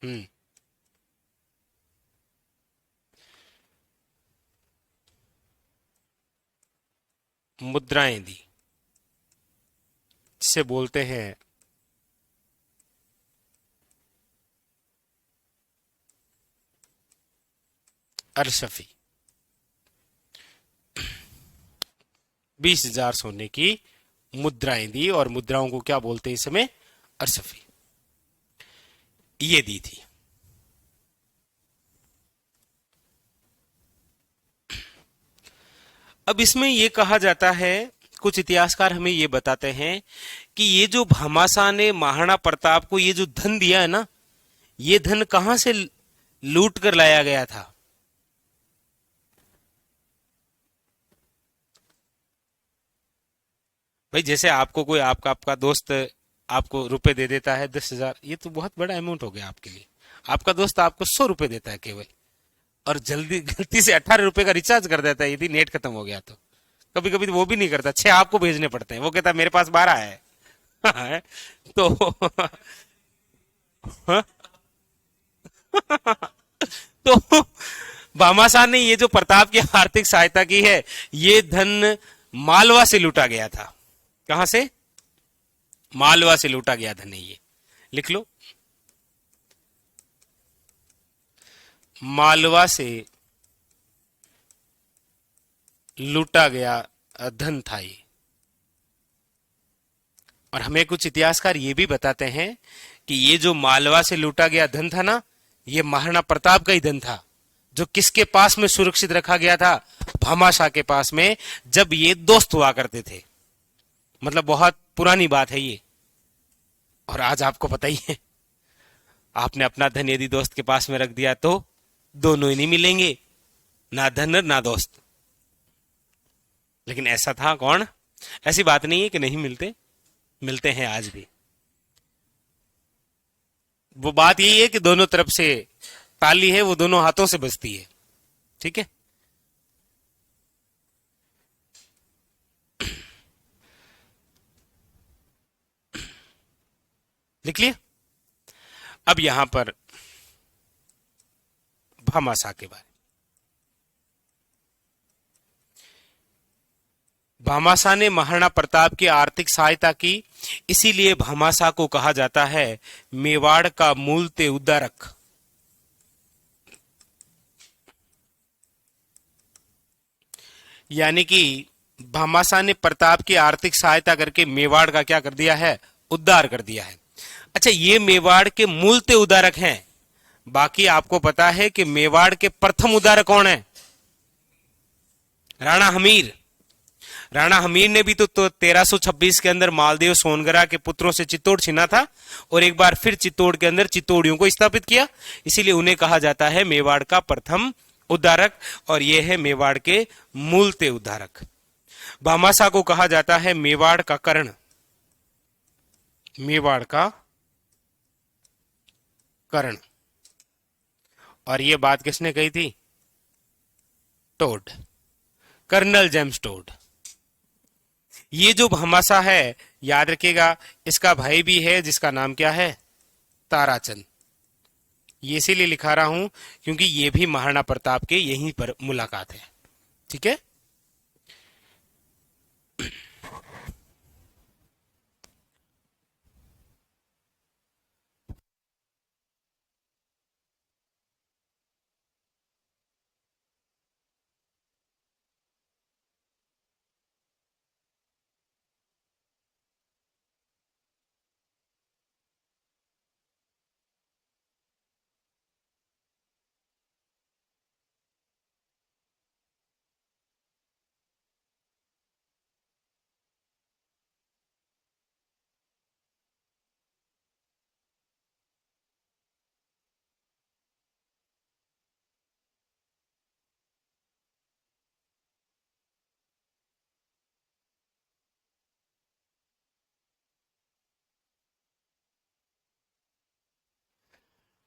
हम्म मुद्राएं दी। जिसे बोलते हैं अरशफी। 20,000 सोने की मुद्राएं दी, और मुद्राओं को क्या बोलते हैं इस समय? अरशफी। ये दी थी। अब इसमें यह कहा जाता है, कुछ इतिहासकार हमें यह बताते हैं कि ये जो भामाशाह ने महाराणा प्रताप को ये जो धन दिया है ना, ये धन कहां से लूट कर लाया गया था? भाई जैसे आपको कोई आपका आपका दोस्त आपको रुपए दे देता है 10,000, ये तो बहुत बड़ा अमाउंट हो गया आपके लिए। आपका दोस्त आपको 100 रुपए देता है केवल, और जल्दी गलती से 18 रुपए का रिचार्ज कर देता है यदि नेट खत्म हो गया तो। कभी कभी तो वो भी नहीं करता, 6 आपको भेजने पड़ते हैं, वो कहता है मेरे पास 12 है। तो हाँ? तो भामाशाह ने ये जो प्रताप की आर्थिक सहायता की है, ये धन मालवा से लूटा गया था। कहां से? मालवा से लूटा गया धन है ये। लिख लो, मालवा से लूटा गया धन था ये। और हमें कुछ इतिहासकार ये भी बताते हैं कि ये जो मालवा से लूटा गया धन था ना, ये महाराणा प्रताप का ही धन था, जो किसके पास में सुरक्षित रखा गया था? भामाशाह के पास में, जब ये दोस्त हुआ करते थे। मतलब बहुत पुरानी बात है ये। और आज आपको पता ही है, आपने अपना धन यदि दोस्त के पास में रख दिया तो दोनों ही नहीं मिलेंगे, ना धन ना दोस्त। लेकिन ऐसा था कौन? ऐसी बात नहीं है कि नहीं मिलते, मिलते हैं आज भी। वो बात यही है कि दोनों तरफ से ताली है, वो दोनों हाथों से बजती है। ठीक है। लिख लिया। अब यहां पर भामाशाह के बारे। भामाशाह ने महाराणा प्रताप की आर्थिक सहायता की, इसीलिए भामाशाह को कहा जाता है मेवाड़ का मूलते उद्धारक। यानी कि भामाशाह ने प्रताप की आर्थिक सहायता करके मेवाड़ का क्या कर दिया है? उद्धार कर दिया है। अच्छा, ये मेवाड़ के मूलते उद्धारक हैं। बाकी आपको पता है कि मेवाड़ के प्रथम उद्धारक कौन है? राणा हमीर। राणा हमीर ने भी तो 1326 के अंदर मालदेव सोनगरा के पुत्रों से चित्तौड़ छीना था, और एक बार फिर चित्तौड़ के अंदर चित्तौड़ियों को स्थापित किया। इसीलिए उन्हें कहा जाता है मेवाड़ का प्रथम उद्धारक, और यह है मेवाड़ के मूलते उद्धारक। भामाशाह को कहा जाता है मेवाड़ का कर्ण। मेवाड़ का कर्ण। और यह बात किसने कही थी? Tod, colonel James Tod. ये जो भामाशाह है, याद रखिएगा, इसका भाई भी है जिसका नाम क्या है? ताराचंद। ये इसीलिए लिखा रहा हूं क्योंकि ये भी महाराणा प्रताप के यहीं पर मुलाकात है। ठीक है।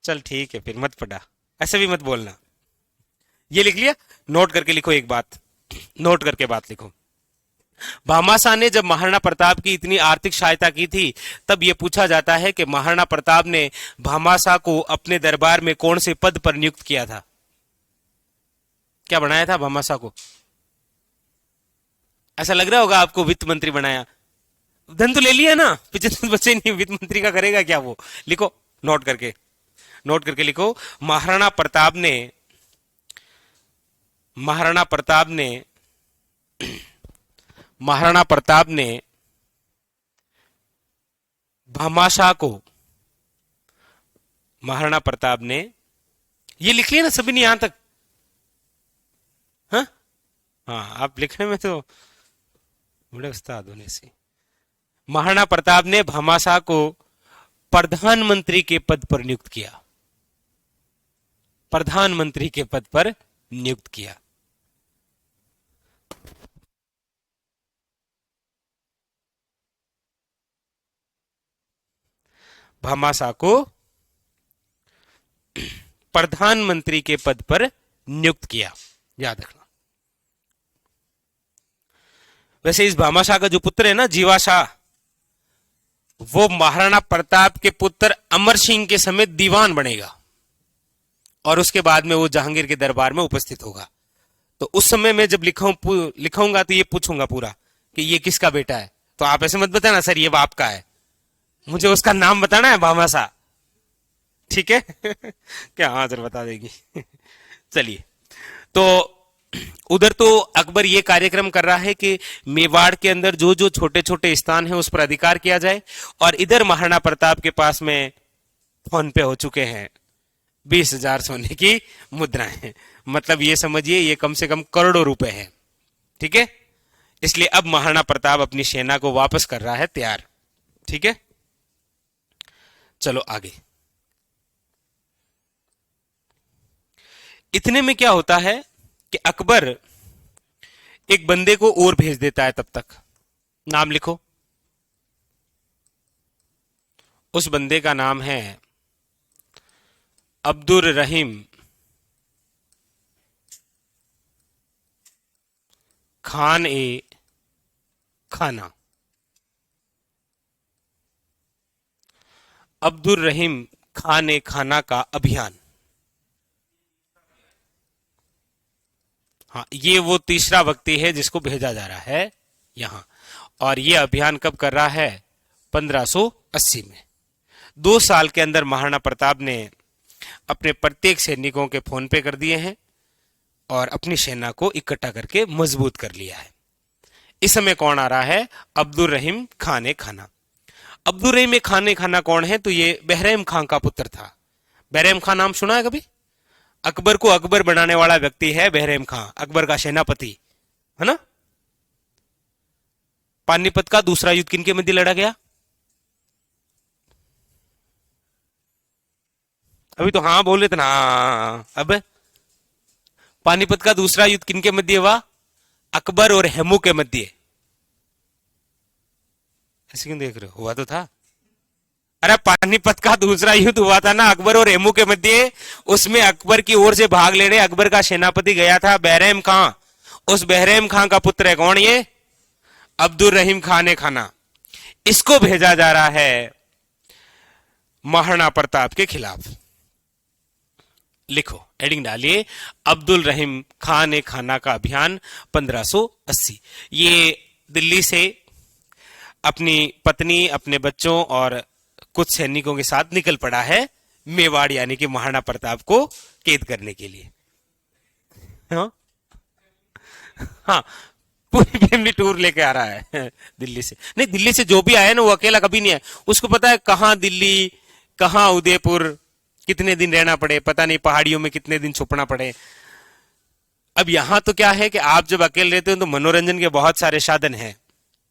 चल ठीक है, फिर मत पढ़ा, ऐसे भी मत बोलना। ये लिख लिया? नोट करके लिखो एक बात, नोट करके बात लिखो। भामाशाह ने जब महाराणा प्रताप की इतनी आर्थिक सहायता की थी, तब यह पूछा जाता है कि महाराणा प्रताप ने भामाशाह को अपने दरबार में कौन से पद पर नियुक्त किया था? क्या बनाया था भामाशाह को? ऐसा लग रहा होगा आपको वित्त मंत्री बनाया। धन तो ले लिया ना, 75 बचे नहीं, वित्त मंत्री का करेगा क्या वो? लिखो, नोट करके, नोट करके लिखो। महाराणा प्रताप ने, महाराणा प्रताप ने, महाराणा प्रताप ने भामाशाह को, महाराणा प्रताप ने, ये लिख लिया ना सभी ने यहां तक? हाँ हाँ, आप लिखने में तो बड़े उस्ताद होने से। महाराणा प्रताप ने भामाशाह को प्रधानमंत्री के पद पर नियुक्त किया, प्रधानमंत्री के पद पर नियुक्त किया। भामाशाह को प्रधानमंत्री के पद पर नियुक्त किया, याद रखना। वैसे इस भामाशाह का जो पुत्र है ना, जीवा शाह, वो महाराणा प्रताप के पुत्र अमर सिंह के समेत दीवान बनेगा और उसके बाद में वो जहांगीर के दरबार में उपस्थित होगा। तो उस समय में जब लिखाऊंगा तो ये पूछूंगा पूरा कि ये किसका बेटा है, तो आप ऐसे मत बताना सर ये बाप का है, मुझे उसका नाम बताना है भामाशाह, ठीक है? क्या? हाँ सर बता देगी। चलिए, तो उधर तो अकबर ये कार्यक्रम कर रहा है कि मेवाड़ के अंदर जो जो छोटे छोटे स्थान है उस पर अधिकार किया जाए, और इधर महाराणा प्रताप के पास में फोन पे हो चुके हैं 20,000 सोने की मुद्राएं, मतलब ये समझिए ये कम से कम करोड़ों रुपए हैं, ठीक है? इसलिए अब महाराणा प्रताप अपनी सेना को वापस कर रहा है तैयार, ठीक है? चलो आगे। इतने में क्या होता है कि अकबर एक बंदे को और भेज देता है, तब तक नाम लिखो। उस बंदे का नाम है अब्दुल रहीम खान ए खाना। अब्दुल रहीम खान ए खाना का अभियान, हाँ ये वो तीसरा व्यक्ति है जिसको भेजा जा रहा है यहां, और ये अभियान कब कर रहा है? 1580 में। 2 साल के अंदर महाराणा प्रताप ने अपने प्रत्येक सैनिकों के फोन पे कर दिए हैं और अपनी सेना को इकट्ठा करके मजबूत कर लिया है। इस समय कौन आ रहा है? अब्दुल रहीम खान ए खाना। अब्दुल रहीम खान ए खाना कौन है? तो ये बहरैम खान का पुत्र था। बहरैम खान नाम सुना है कभी? अकबर को अकबर बनाने वाला व्यक्ति है बहरैम खान, अकबर का सेनापति है ना। पानीपत का दूसरा युद्ध किनके मध्य लड़ा गया? अभी तो हाँ बोले थे ना। अब पानीपत का दूसरा युद्ध किनके मध्य हुआ? अकबर और हेमू के मध्य। ऐसे क्यों देख रहे हो? हुआ तो था। अरे पानीपत का दूसरा युद्ध हुआ था ना अकबर और हेमू के मध्य, उसमें अकबर की ओर से भाग लेने अकबर का सेनापति गया था बहरैम खां। उस बहरैम खां का पुत्र है कौन? ये अब्दुल रहीम खान ए खाना। इसको भेजा जा रहा है महाराणा प्रताप के खिलाफ। लिखो, हेडिंग डालिए, अब्दुल रहीम खान ए खाना का अभियान 1580। ये दिल्ली से अपनी पत्नी, अपने बच्चों और कुछ सैनिकों के साथ निकल पड़ा है मेवाड़ यानी कि महाराणा प्रताप को कैद करने के लिए। हाँ, हाँ पूरी फैमिली टूर लेके आ रहा है दिल्ली से। नहीं, दिल्ली से जो भी आया ना वो अकेला कभी नहीं आया। उसको पता है कहां दिल्ली, कहां उदयपुर, कितने दिन रहना पड़े, पता नहीं पहाड़ियों में कितने दिन छुपना पड़े। अब यहां तो क्या है कि आप जब अकेले रहते हो तो मनोरंजन के बहुत सारे साधन हैं।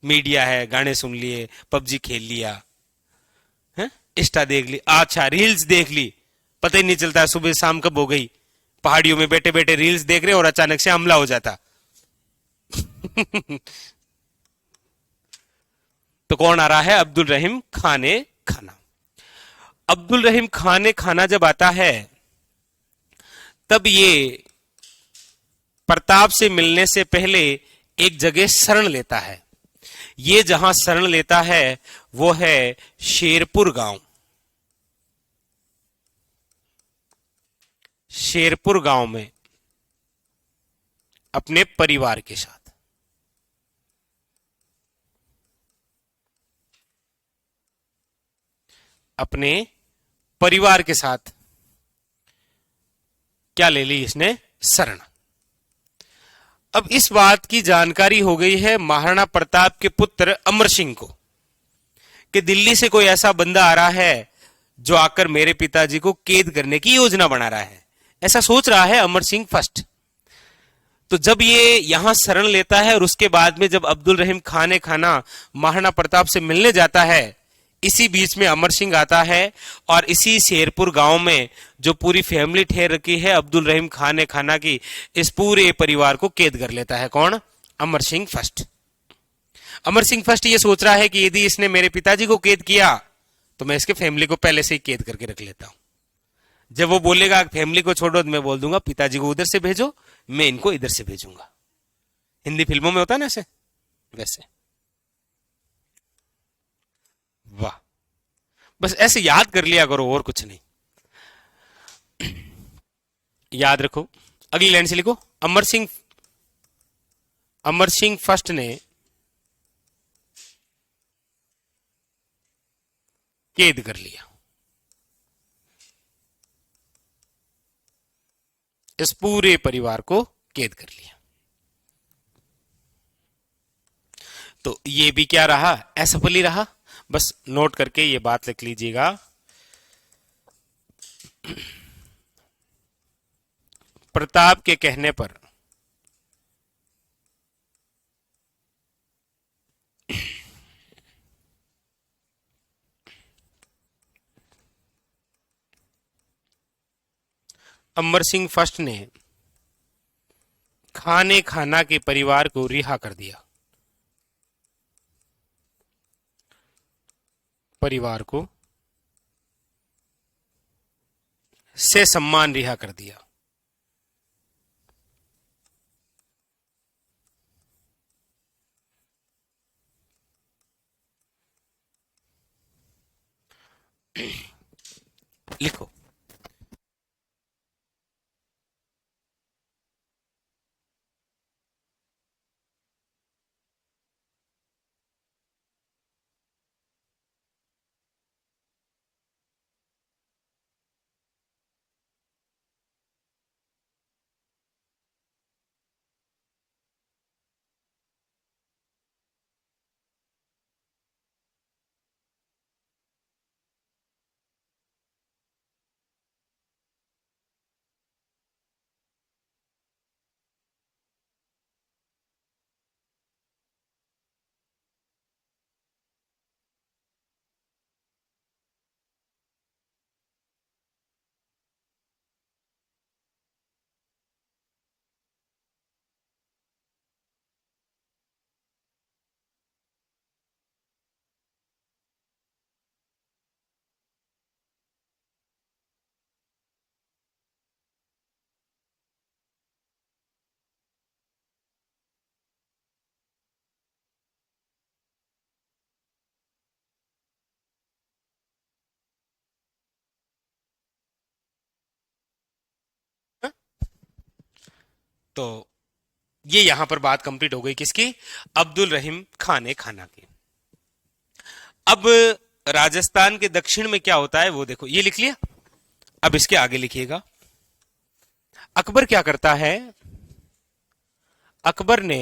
मीडिया है, गाने सुन लिए, पबजी खेल लिया, इंस्टा देख ली, अच्छा रील्स देख ली, पता ही नहीं चलता सुबह शाम कब हो गई। पहाड़ियों में बैठे बैठे रील्स देख रहे और अचानक से हमला हो जाता। तो कौन आ रहा है? अब्दुल रहीम खान ए खाना। अब्दुल रहीम खान ए खाना जब आता है तब ये प्रताप से मिलने से पहले एक जगह शरण लेता है। ये जहां शरण लेता है वो है शेरपुर गांव। शेरपुर गांव में अपने परिवार के साथ। अपने परिवार के साथ क्या ले ली इसने, शरण। अब इस बात की जानकारी हो गई है महाराणा प्रताप के पुत्र अमर सिंह को कि दिल्ली से कोई ऐसा बंदा आ रहा है जो आकर मेरे पिताजी को कैद करने की योजना बना रहा है, ऐसा सोच रहा है अमर सिंह फर्स्ट। तो जब ये यहां शरण लेता है और उसके बाद में जब अब्दुल रहीम खान खाना महाराणा प्रताप से मिलने जाता है, इसी बीच में अमर सिंह आता है और इसी शेरपुर गांव में जो पूरी फैमिली ठहर रखी है अब्दुल रहीम खान खाना की, इस पूरे परिवार को कैद कर लेता है। कौन? अमर सिंह फर्स्ट। अमर सिंह फर्स्ट ये सोच रहा है कि यदि इसने मेरे पिताजी को कैद किया तो मैं इसके फैमिली को पहले से ही कैद करके रख लेता हूं। जब वो बोलेगा फैमिली को छोड़ो तो मैं बोल दूंगा पिताजी को उधर से भेजो, मैं इनको इधर से भेजूंगा। हिंदी फिल्मों में होता है ना ऐसे, वैसे। वाह, बस ऐसे याद कर लिया करो और कुछ नहीं। याद रखो, अगली लाइन से लिखो, अमर सिंह फर्स्ट ने कैद कर लिया इस पूरे परिवार को, कैद कर लिया। तो ये भी क्या रहा, असफल ही रहा। बस नोट करके ये बात लिख लीजिएगा, प्रताप के कहने पर अमर सिंह फर्स्ट ने खाना के परिवार को रिहा कर दिया, परिवार को से सम्मान रिहा कर दिया। लिखो, तो ये यहां पर बात कंप्लीट हो गई किसकी, अब्दुल रहीम खाना की। अब राजस्थान के दक्षिण में क्या होता है वो देखो, ये लिख लिया। अब इसके आगे लिखिएगा, अकबर क्या करता है, अकबर ने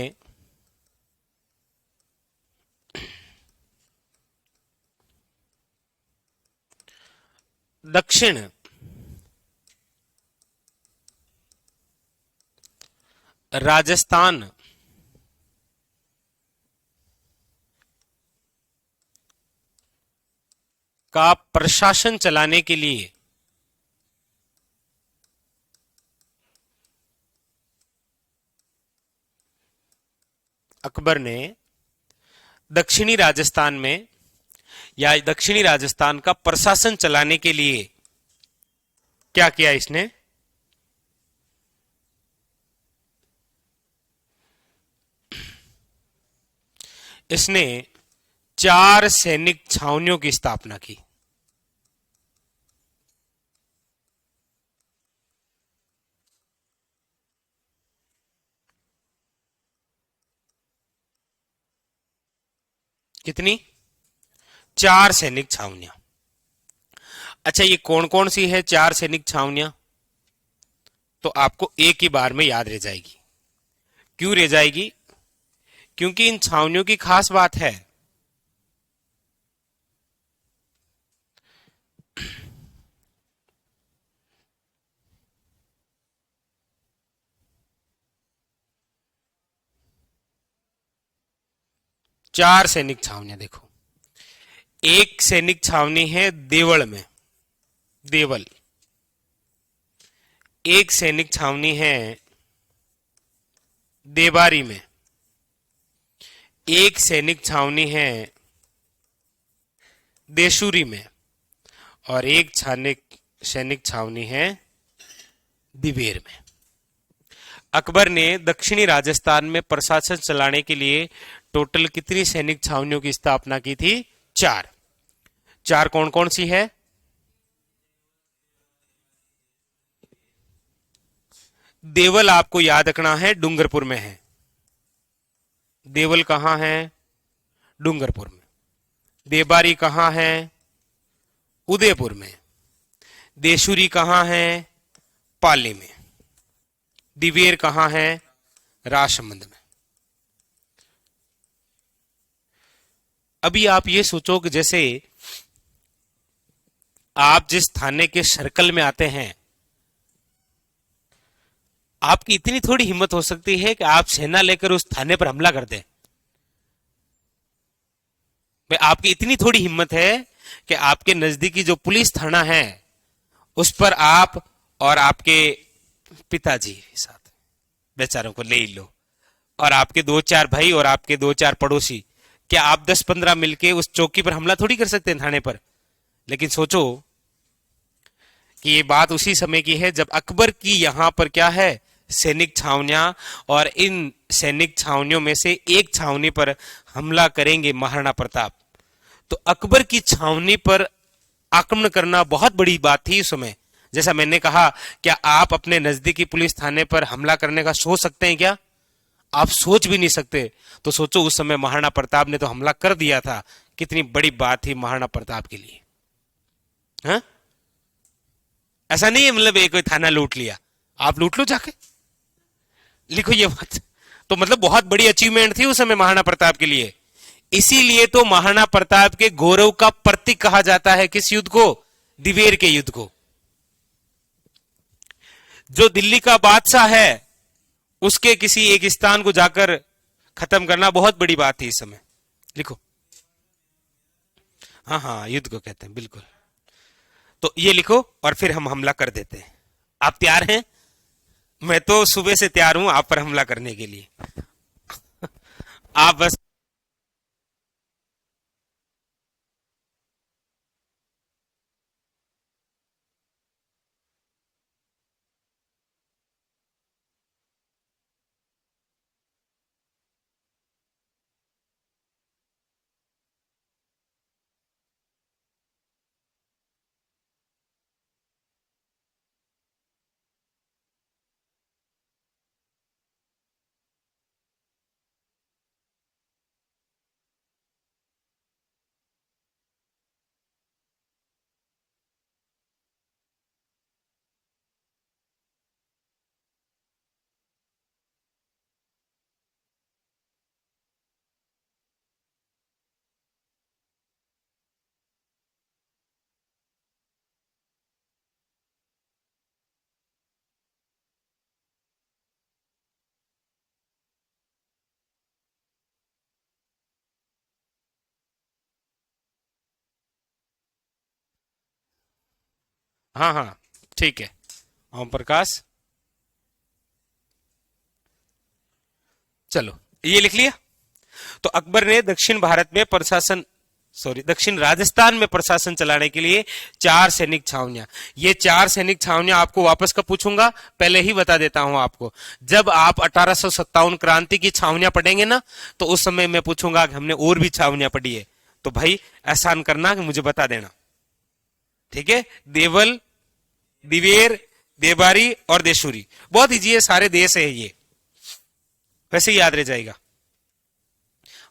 दक्षिण राजस्थान का प्रशासन चलाने के लिए अकबर ने दक्षिणी राजस्थान में या दक्षिणी राजस्थान का प्रशासन चलाने के लिए क्या किया, इसने इसने 4 सैनिक छावनियों की स्थापना की। कितनी? 4 सैनिक छावनियां। अच्छा, ये कौन कौन सी है 4 सैनिक छावनियां? तो आपको एक ही बार में याद रह जाएगी। क्यों रह जाएगी? क्योंकि इन छावनियों की खास बात है, 4 सैनिक छावनियां देखो। एक सैनिक छावनी है देवल में, देवल। एक सैनिक छावनी है देबारी में। एक सैनिक छावनी है देशूरी में। और एक सैनिक छावनी है दिवेर में। अकबर ने दक्षिणी राजस्थान में प्रशासन चलाने के लिए टोटल कितनी सैनिक छावनियों की स्थापना की थी? 4। 4 कौन कौन सी है? देवल आपको याद रखना है, डूंगरपुर में है। देवल कहां है? डूंगरपुर में। देबारी कहां है? उदयपुर में। देशुरी कहां है? पाली में। दिवेर कहां है? राजसमंद में। अभी आप ये सोचो कि जैसे आप जिस थाने के सर्कल में आते हैं, आपकी इतनी थोड़ी हिम्मत हो सकती है कि आप सेना लेकर उस थाने पर हमला कर दें। भाई, आपकी इतनी थोड़ी हिम्मत है कि आपके नजदीकी जो पुलिस थाना है उस पर आप और आपके पिताजी साथ बेचारों को ले लो, और आपके 2-4 भाई और आपके 2-4 पड़ोसी, क्या आप 10-15 मिलके उस चौकी पर हमला थोड़ी कर सकते हैं, थाने पर? लेकिन सोचो कि ये बात उसी समय की है जब अकबर की यहां पर क्या है? सैनिक छावनियां। और इन सैनिक छावनियों में से एक छावनी पर हमला करेंगे महाराणा प्रताप। तो अकबर की छावनी पर आक्रमण करना बहुत बड़ी बात थी उस समय। जैसा मैंने कहा, क्या आप अपने नजदीकी पुलिस थाने पर हमला करने का सोच सकते हैं क्या? आप सोच भी नहीं सकते। तो सोचो, उस समय महाराणा प्रताप ने तो हमला कर दिया था। कितनी बड़ी बात थी महाराणा प्रताप के लिए। हाँ? ऐसा नहीं है मतलब एक कोई थाना लूट लिया, आप लूट लो जाके, लिखो ये बात। तो मतलब बहुत बड़ी अचीवमेंट थी उस समय महाराणा प्रताप के लिए। इसीलिए तो महाराणा प्रताप के गौरव का प्रतीक कहा जाता है किस युद्ध को? दिवेर के युद्ध को। जो दिल्ली का बादशाह है उसके किसी एक स्थान को जाकर खत्म करना बहुत बड़ी बात थी इस समय। लिखो। हाँ हाँ, युद्ध को कहते हैं, बिल्कुल। तो ये लिखो और फिर हम हमला कर देते हैं। आप तैयार हैं? मैं तो सुबह से तैयार हूं आप पर हमला करने के लिए। आप बस। हाँ हाँ, ठीक है। ओम प्रकाश, चलो ये लिख लिया। तो अकबर ने दक्षिण राजस्थान में प्रशासन चलाने के लिए 4 सैनिक छावनियां। ये 4 सैनिक छावनियां आपको वापस कब पूछूंगा, पहले ही बता देता हूं आपको। जब आप 1857 क्रांति की छावनियां पढ़ेंगे ना, तो उस समय मैं पूछूंगा कि हमने और भी छावनियां पढ़ी है, तो भाई एहसान करना कि मुझे बता देना। ठीक है? देवल, दिवेर, देबारी और देशूरी। बहुत इजी है, सारे देश है ये, वैसे ही याद रह जाएगा।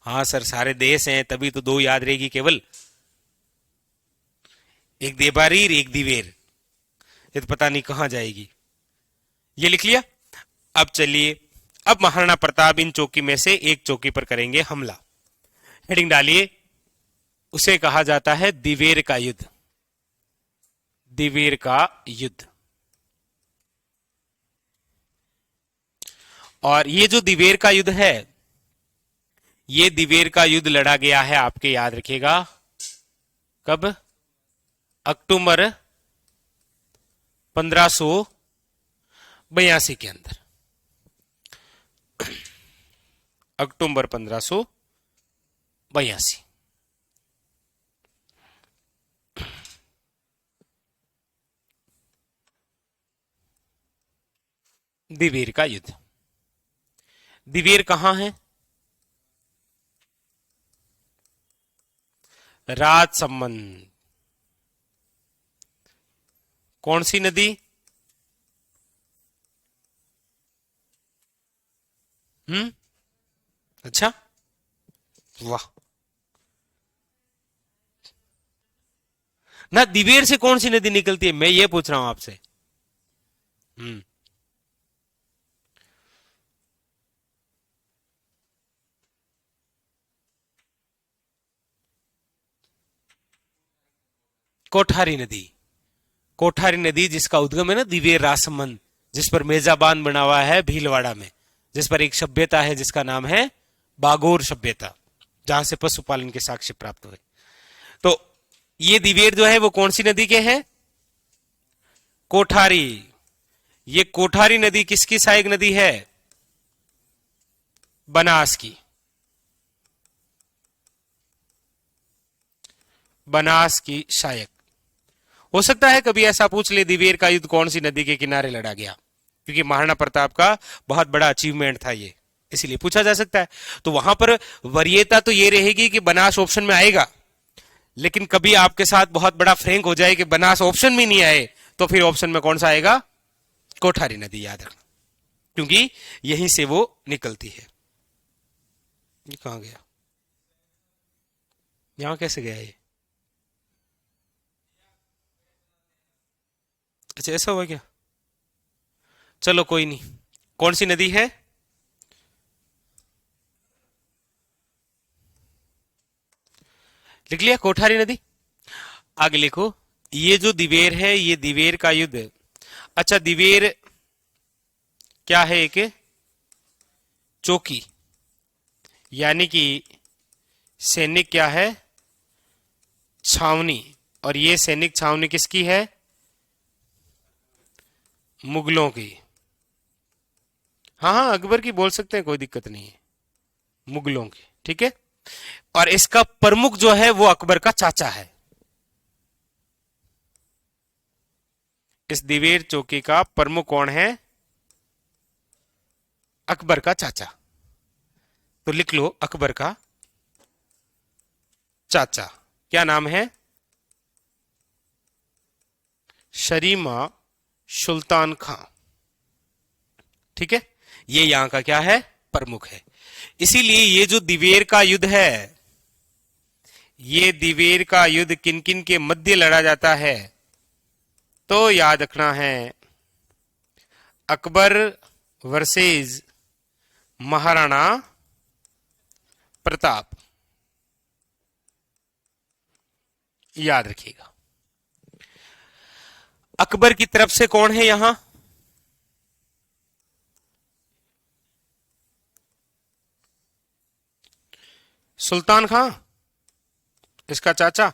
हाँ सर, सारे देश हैं तभी तो 2 याद रहेगी केवल। एक देबारीर एक दिवेर, ये तो पता नहीं कहां जाएगी। ये लिख लिया। अब चलिए, अब महाराणा प्रताप इन चौकी में से एक चौकी पर करेंगे हमला। हेडिंग डालिए, उसे कहा जाता है दिवेर का युद्ध। दिवेर का युद्ध। और ये जो दिवेर का युद्ध है, ये दिवेर का युद्ध लड़ा गया है, आपके याद रखिएगा, कब? अक्टूबर 1582 के अंदर। अक्टूबर 1582। दिवेर का युद्ध। दिवेर कहां है? राजसमंद। कौन सी नदी? अच्छा, वाह। ना, दिवेर से कौन सी नदी निकलती है, मैं ये पूछ रहा हूं आपसे। कोठारी नदी। कोठारी नदी जिसका उद्गम है ना दिवेर राजसमंद, जिस पर मेजाबान बना हुआ है भीलवाड़ा में, जिस पर एक सभ्यता है जिसका नाम है बागोर सभ्यता, जहां से पशुपालन के साक्ष्य प्राप्त हुए। तो ये दिवेर जो है वो कौन सी नदी के है? कोठारी। ये कोठारी नदी किसकी सहायक नदी है? बनास की। बनास की सहायक। हो सकता है कभी ऐसा पूछ ले, दिवेर का युद्ध कौन सी नदी के किनारे लड़ा गया, क्योंकि महाराणा प्रताप का बहुत बड़ा अचीवमेंट था ये, इसीलिए पूछा जा सकता है। तो वहां पर वरीयता तो ये रहेगी कि बनास ऑप्शन में आएगा, लेकिन कभी आपके साथ बहुत बड़ा फ्रैंक हो जाए कि बनास ऑप्शन में नहीं आए, तो फिर ऑप्शन में कौन सा आएगा? कोठारी नदी, याद रखना, क्योंकि यहीं से वो निकलती है। ये कहां गया? यहां कैसे गया ये? अच्छा, ऐसा हुआ क्या? चलो कोई नहीं। कौन सी नदी है? लिख लिया, कोठारी नदी। आगे लिखो, ये जो दिवेर है, ये दिवेर का युद्ध। अच्छा, दिवेर क्या है? एक चौकी, यानी कि सैनिक क्या है? छावनी। और ये सैनिक छावनी किसकी है? मुगलों की। हाँ हाँ, अकबर की बोल सकते हैं, कोई दिक्कत नहीं है, मुगलों की, ठीक है। और इसका प्रमुख जो है वो अकबर का चाचा है। इस दिवेर चौकी का प्रमुख कौन है? अकबर का चाचा। तो लिख लो, अकबर का चाचा। क्या नाम है? शरीमा सुल्तान खां, ठीक है। ये यहां का क्या है? प्रमुख है। इसीलिए ये जो दिवेर का युद्ध है, ये दिवेर का युद्ध किन किन के मध्य लड़ा जाता है? तो याद रखना है, अकबर वर्सेस महाराणा प्रताप, याद रखिएगा। अकबर की तरफ से कौन है यहां? सुल्तान खां, इसका चाचा।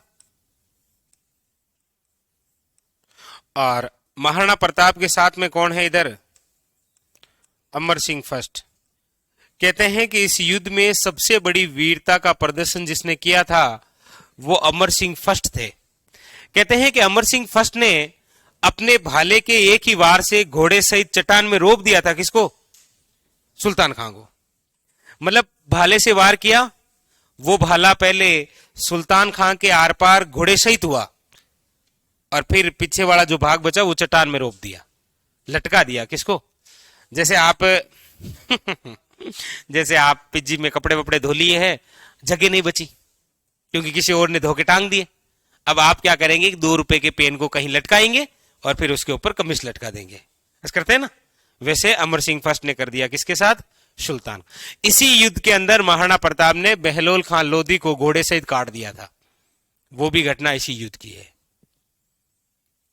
और महाराणा प्रताप के साथ में कौन है इधर? अमर सिंह फर्स्ट। कहते हैं कि इस युद्ध में सबसे बड़ी वीरता का प्रदर्शन जिसने किया था वो अमर सिंह फर्स्ट थे। कहते हैं कि अमर सिंह फर्स्ट ने अपने भाले के एक ही वार से घोड़े सहित चट्टान में रोप दिया था। किसको? सुल्तान खां को। मतलब भाले से वार किया, वो भाला पहले सुल्तान खां के आर पार घोड़े सहित हुआ, और फिर पीछे वाला जो भाग बचा वो चट्टान में रोप दिया, लटका दिया। किसको? जैसे आप जैसे आप पिज्जी में कपड़े वपड़े धो लिए हैं, जगह नहीं बची क्योंकि किसी और ने धो के टांग दिए। अब आप क्या करेंगे, 2 रुपए के पेन को कहीं लटकाएंगे और फिर उसके ऊपर कमिश लटका देंगे, ऐसा करते हैं ना। वैसे अमर सिंह फर्स्ट ने कर दिया, किसके साथ, सुल्तान। इसी युद्ध के अंदर महाराणा प्रताप ने बहलोल खान लोधी को घोड़े सहित काट दिया था, वो भी घटना इसी युद्ध की है।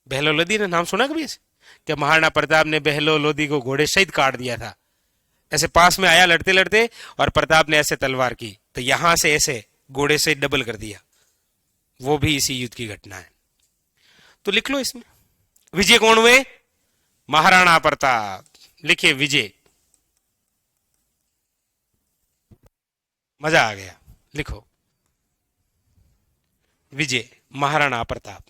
बहलोल लोधी ने नाम सुना कभी, कि महाराणा प्रताप ने बहलोल लोधी को घोड़े सहित काट दिया था। ऐसे पास में आया लड़ते लड़ते और प्रताप ने ऐसे तलवार की तो यहां से ऐसे घोड़े से डबल कर दिया, वो भी इसी युद्ध की घटना है। तो लिख लो इसमें, विजय कौन हुए, महाराणा प्रताप। लिखिए विजय, मजा आ गया, लिखो विजय महाराणा प्रताप।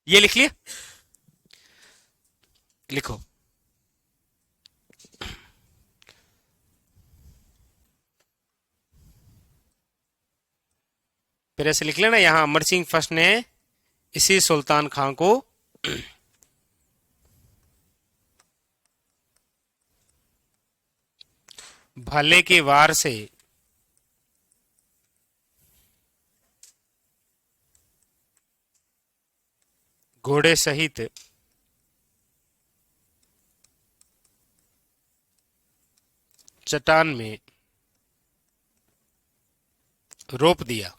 ये लिख लिया, लिखो फिर ऐसे लिख लेना, यहां अमर सिंह फर्स्ट ने इसी सुल्तान खां को भाले के वार से घोड़े सहित चट्टान में रोप दिया।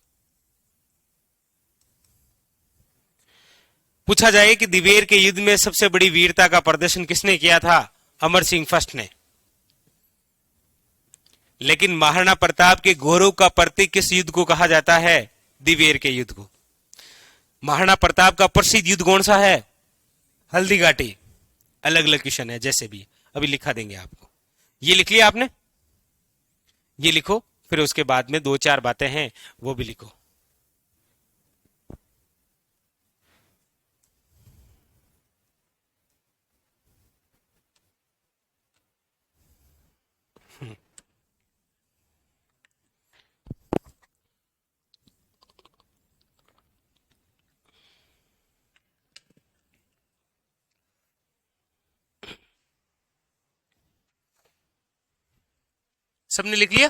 पूछा जाए कि दिवेर के युद्ध में सबसे बड़ी वीरता का प्रदर्शन किसने किया था, अमर सिंह फर्स्ट ने। लेकिन महाराणा प्रताप के गौरव का प्रतीक किस युद्ध को कहा जाता है, दिवेर के युद्ध को। महाराणा प्रताप का प्रसिद्ध युद्ध कौन सा है, हल्दी घाटी। अलग अलग क्वेश्चन है, जैसे भी अभी लिखा देंगे आपको। ये लिख लिया आपने, ये लिखो, फिर उसके बाद में 2-4 बातें हैं वो भी लिखो। सबने लिख लिया,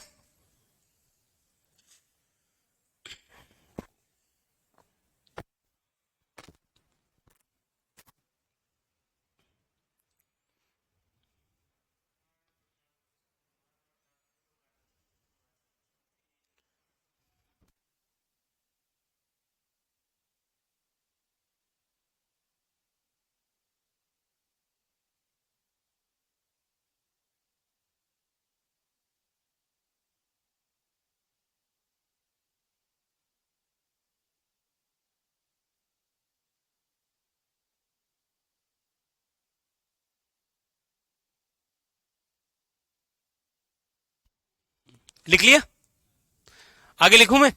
लिख लिया, आगे लिखूं मैं,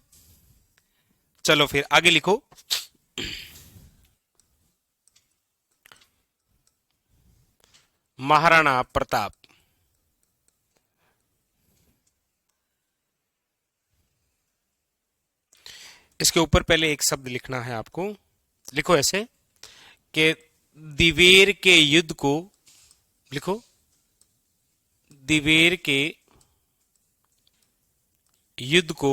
चलो फिर आगे लिखो। महाराणा प्रताप, इसके ऊपर पहले एक शब्द लिखना है आपको। लिखो ऐसे कि दिवेर के युद्ध को, लिखो दिवेर के युद्ध को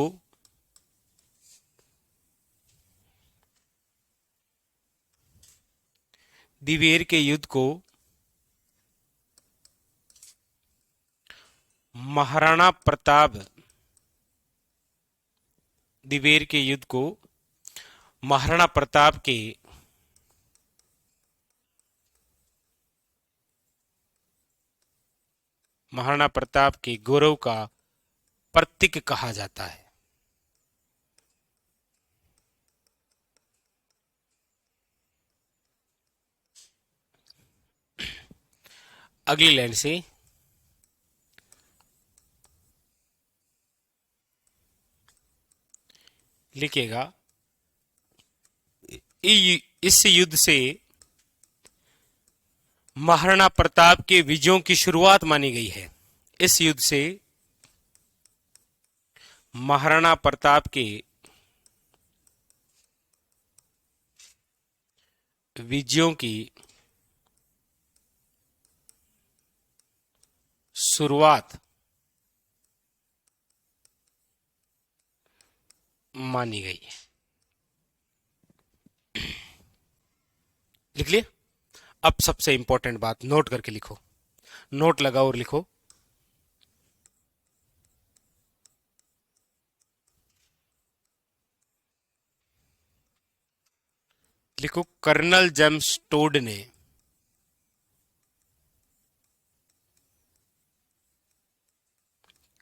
दिवेर के युद्ध को महाराणा प्रताप, दिवेर के युद्ध को महाराणा प्रताप के महाराणा प्रताप के गौरव का प्रतीक कहा जाता है। अगली लाइन से लिखेगा, इस युद्ध से महाराणा प्रताप के विजयों की शुरुआत मानी गई है। इस युद्ध से महाराणा प्रताप के विजयों की शुरुआत मानी गई है। लिख लिए? अब सबसे इंपॉर्टेंट बात नोट करके लिखो, नोट लगाओ और लिखो। लिखो, कर्नल जेम्स टोड ने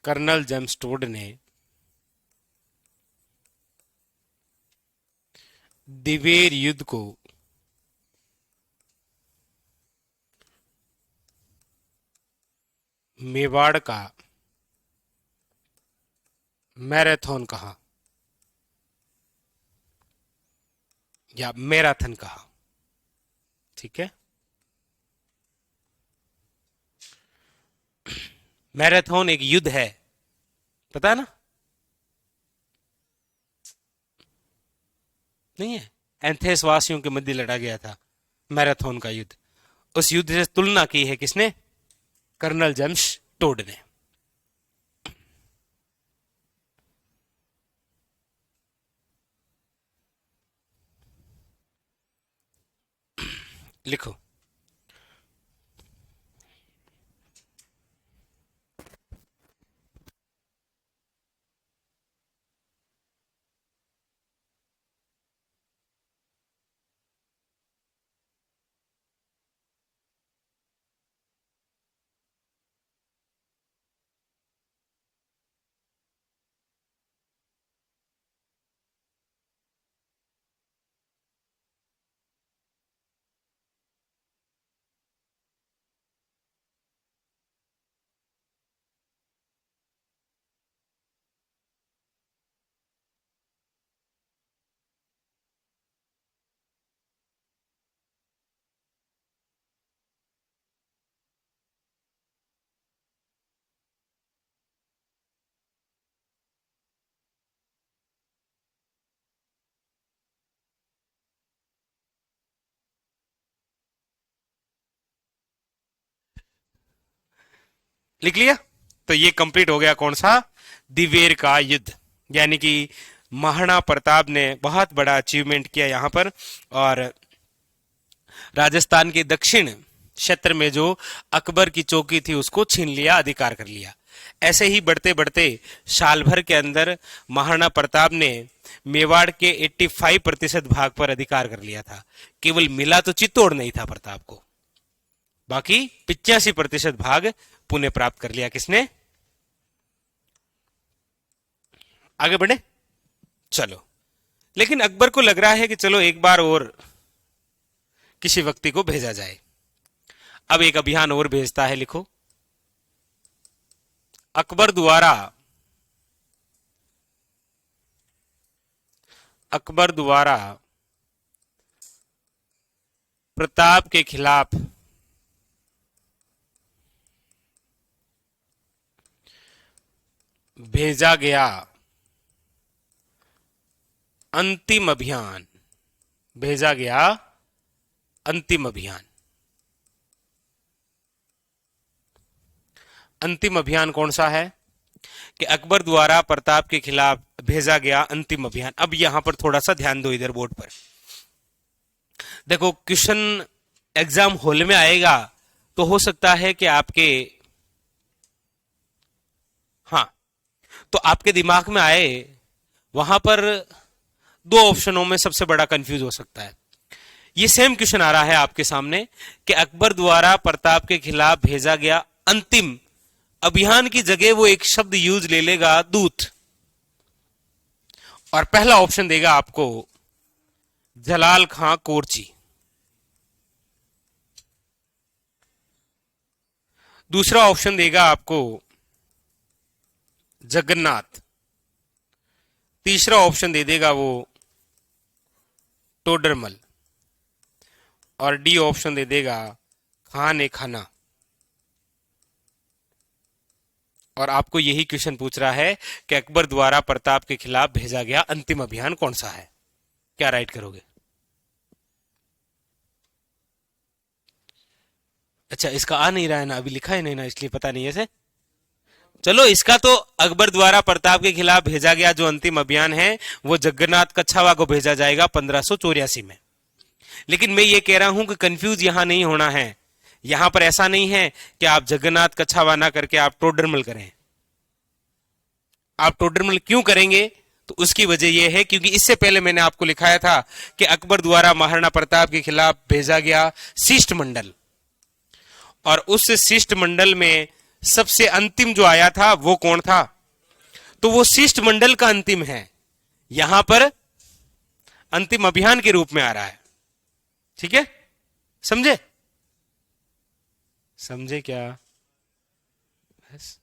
कर्नल जेम्स टोड ने दिवेर युद्ध को मेवाड़ का मैराथन कहा या मैराथन कहा। ठीक है, मैराथन एक युद्ध है, पता है ना? नहीं है? एंथेस वासियों के मध्य लड़ा गया था मैराथन का युद्ध। उस युद्ध से तुलना की है किसने? कर्नल जेम्स टोड ने। लिखो, लिख लिया? तो ये कंप्लीट हो गया कौन सा? दिवेर का युद्ध। यानी कि महाराणा प्रताप ने बहुत बड़ा अचीवमेंट किया यहां पर, और राजस्थान के दक्षिण क्षेत्र में जो अकबर की चौकी थी उसको छीन लिया, अधिकार कर लिया। ऐसे ही बढ़ते बढ़ते साल भर के अंदर महाराणा प्रताप ने मेवाड़ के 85% भाग पर अधिकार कर लिया था। केवल मिला तो चित्तौड़ नहीं था प्रताप को, बाकी 85% भाग पुणे प्राप्त कर लिया। किसने? आगे बढ़े, चलो। लेकिन अकबर को लग रहा है कि चलो एक बार और किसी व्यक्ति को भेजा जाए। अब एक अभियान और भेजता है। लिखो, अकबर द्वारा प्रताप के खिलाफ भेजा गया अंतिम अभियान, भेजा गया अंतिम अभियान। अंतिम अभियान कौन सा है? कि अकबर द्वारा प्रताप के खिलाफ भेजा गया अंतिम अभियान। अब यहां पर थोड़ा सा ध्यान दो, इधर बोर्ड पर देखो। क्वेश्चन एग्जाम हॉल में आएगा तो हो सकता है कि आपके, हाँ, तो आपके दिमाग में आए, वहां पर दो ऑप्शनों में सबसे बड़ा कंफ्यूज हो सकता है। ये सेम क्वेश्चन आ रहा है आपके सामने कि अकबर द्वारा प्रताप के खिलाफ भेजा गया अंतिम अभियान की जगह वो एक शब्द यूज ले लेगा, दूत, और पहला ऑप्शन देगा आपको जलाल खां कोरची। दूसरा ऑप्शन देगा आपको जगन्नाथ, तीसरा ऑप्शन दे देगा वो टोडरमल, और डी ऑप्शन दे देगा खान ए खाना। और आपको यही क्वेश्चन पूछ रहा है कि अकबर द्वारा प्रताप के खिलाफ भेजा गया अंतिम अभियान कौन सा है, क्या राइट करोगे? अच्छा, इसका आ नहीं रहा है ना, अभी लिखा है नहीं ना, इसलिए पता नहीं है। चलो, इसका तो अकबर द्वारा प्रताप के खिलाफ भेजा गया जो अंतिम अभियान है वो जगन्नाथ कच्छावा को भेजा जाएगा 1584 में। लेकिन मैं ये कह रहा हूं कि कंफ्यूज यहां नहीं होना है। यहां पर ऐसा नहीं है कि आप जगन्नाथ कच्छावा ना करके आप टोडरमल करें। आप टोडरमल क्यों करेंगे? तो उसकी वजह यह है क्योंकि इससे पहले मैंने आपको लिखाया था कि अकबर द्वारा महाराणा प्रताप के खिलाफ भेजा गया शिष्टमंडल, और उस शिष्टमंडल में सबसे अंतिम जो आया था वो कौन था? तो वो शिष्टमंडल का अंतिम है, यहां पर अंतिम अभियान के रूप में आ रहा है। ठीक है, समझे? समझे क्या? बस,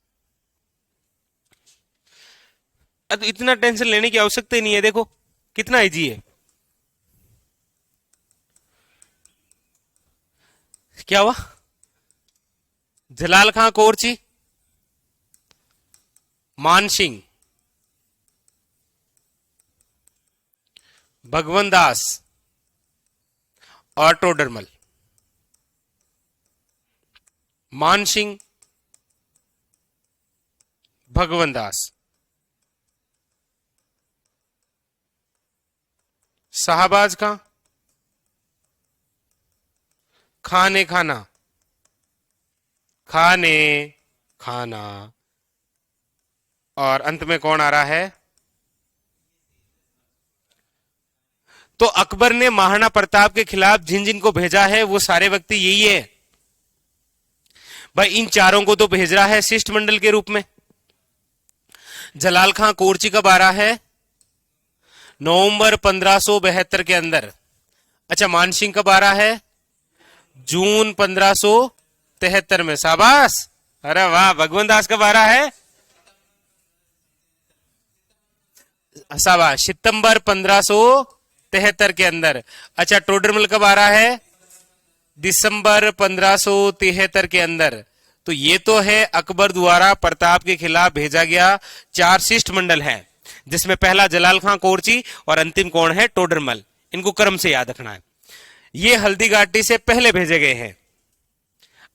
अब इतना टेंशन लेने की आवश्यकता ही नहीं है। देखो कितना इजी है। क्या हुआ? जलाल खां कोरची, मानसिंह, भगवंत दास और टोडरमल। मानसिंह, भगवंत दास, शाहबाज खां, खाने खाना, खाने खाना, और अंत में कौन आ रहा है? तो अकबर ने महाराणा प्रताप के खिलाफ जिन जिन को भेजा है वो सारे व्यक्ति यही है भाई। इन चारों को तो भेज रहा है शिष्टमंडल के रूप में। जलाल खां कोरची कब आ रहा है? नवंबर 1572 के अंदर। अच्छा, मानसिंह कब आ रहा है? जून 1573 में। शाबाश, अरे वाह। भगवंत दास कब आ रहा है? शाबाश, सितंबर 1573 के अंदर। अच्छा, टोडरमल कब आ रहा है? दिसंबर 1573 के अंदर। तो ये तो है अकबर द्वारा प्रताप के खिलाफ भेजा गया 4 शिष्टमंडल है, जिसमें पहला जलाल खां कोरची और अंतिम कौन है? टोडरमल। इनको क्रम से याद रखना है। ये हल्दी घाटी से पहले भेजे गए हैं।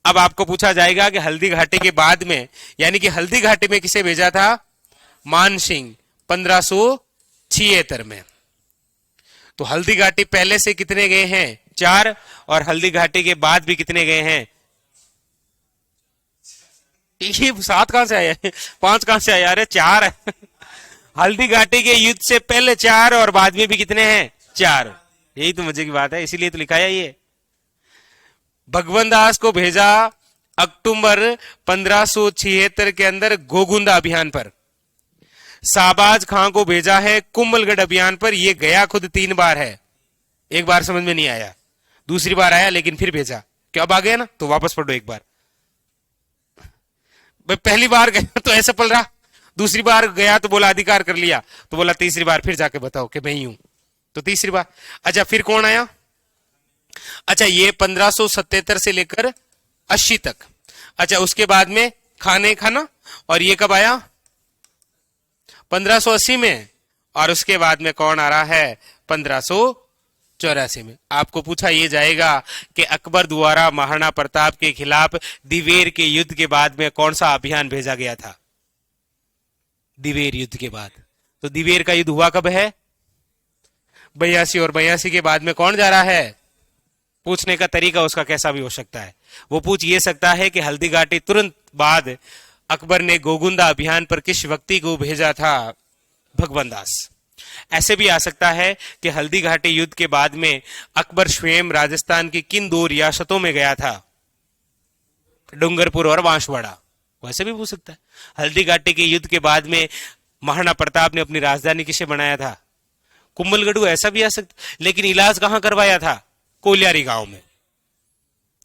अब आपको पूछा जाएगा कि हल्दी घाटी के बाद में, यानी कि हल्दी घाटी में किसे भेजा था? मानसिंह 1576 में। तो हल्दी घाटी पहले से कितने गए हैं? 4। और हल्दी घाटी के बाद भी कितने गए हैं? ये 7 कहां से आया? 5 कहां से आया? अरे 4 है। हल्दी घाटी के युद्ध से पहले 4 और बाद में भी कितने हैं? 4। यही तो मजे की बात है, इसीलिए तो लिखा है ये। भगवंत दास को भेजा अक्टूबर 1576 के अंदर गोगुंदा अभियान पर। शाहबाज खां को भेजा है कुंभलगढ़ अभियान पर। ये गया खुद 3 बार है, एक बार समझ में नहीं आया, दूसरी बार आया लेकिन फिर भेजा। क्या अब आ गया ना? तो वापस पढ़ो एक बार। पहली बार गया तो ऐसे पल रहा, दूसरी बार गया तो बोला अधिकार कर लिया, तो बोला तीसरी बार फिर जाके बताओ कि मैं ही हूं, तो तीसरी बार। अच्छा, फिर कौन आया? अच्छा, ये 1577 से लेकर 80 तक। अच्छा, उसके बाद में खाने खाना, और ये कब आया? 1580 में। और उसके बाद में कौन आ रहा है? 1584 में। आपको पूछा ये जाएगा कि अकबर द्वारा महाराणा प्रताप के खिलाफ दिवेर के युद्ध के बाद में कौन सा अभियान भेजा गया था? दिवेर युद्ध के बाद। तो दिवेर का युद्ध हुआ कब है? 82। और 82 के बाद में कौन जा रहा है? पूछने का तरीका उसका कैसा भी हो सकता है। वो पूछ ये सकता है कि हल्दी घाटी तुरंत बाद अकबर ने गोगुंदा अभियान पर किस व्यक्ति को भेजा था? भगवंत दास। ऐसे भी आ सकता है कि हल्दी घाटी युद्ध के बाद में अकबर स्वयं राजस्थान की किन 2 रियासतों में गया था? डूंगरपुर और बांसवाड़ा। वैसे भी पूछ सकता है। हल्दी घाटी के युद्ध के बाद में महाराणा प्रताप ने अपनी राजधानी किसे बनाया था? कुंभलगढ़। ऐसा भी आ सकता, लेकिन इलाज कहां करवाया था? कोलियारी गांव में।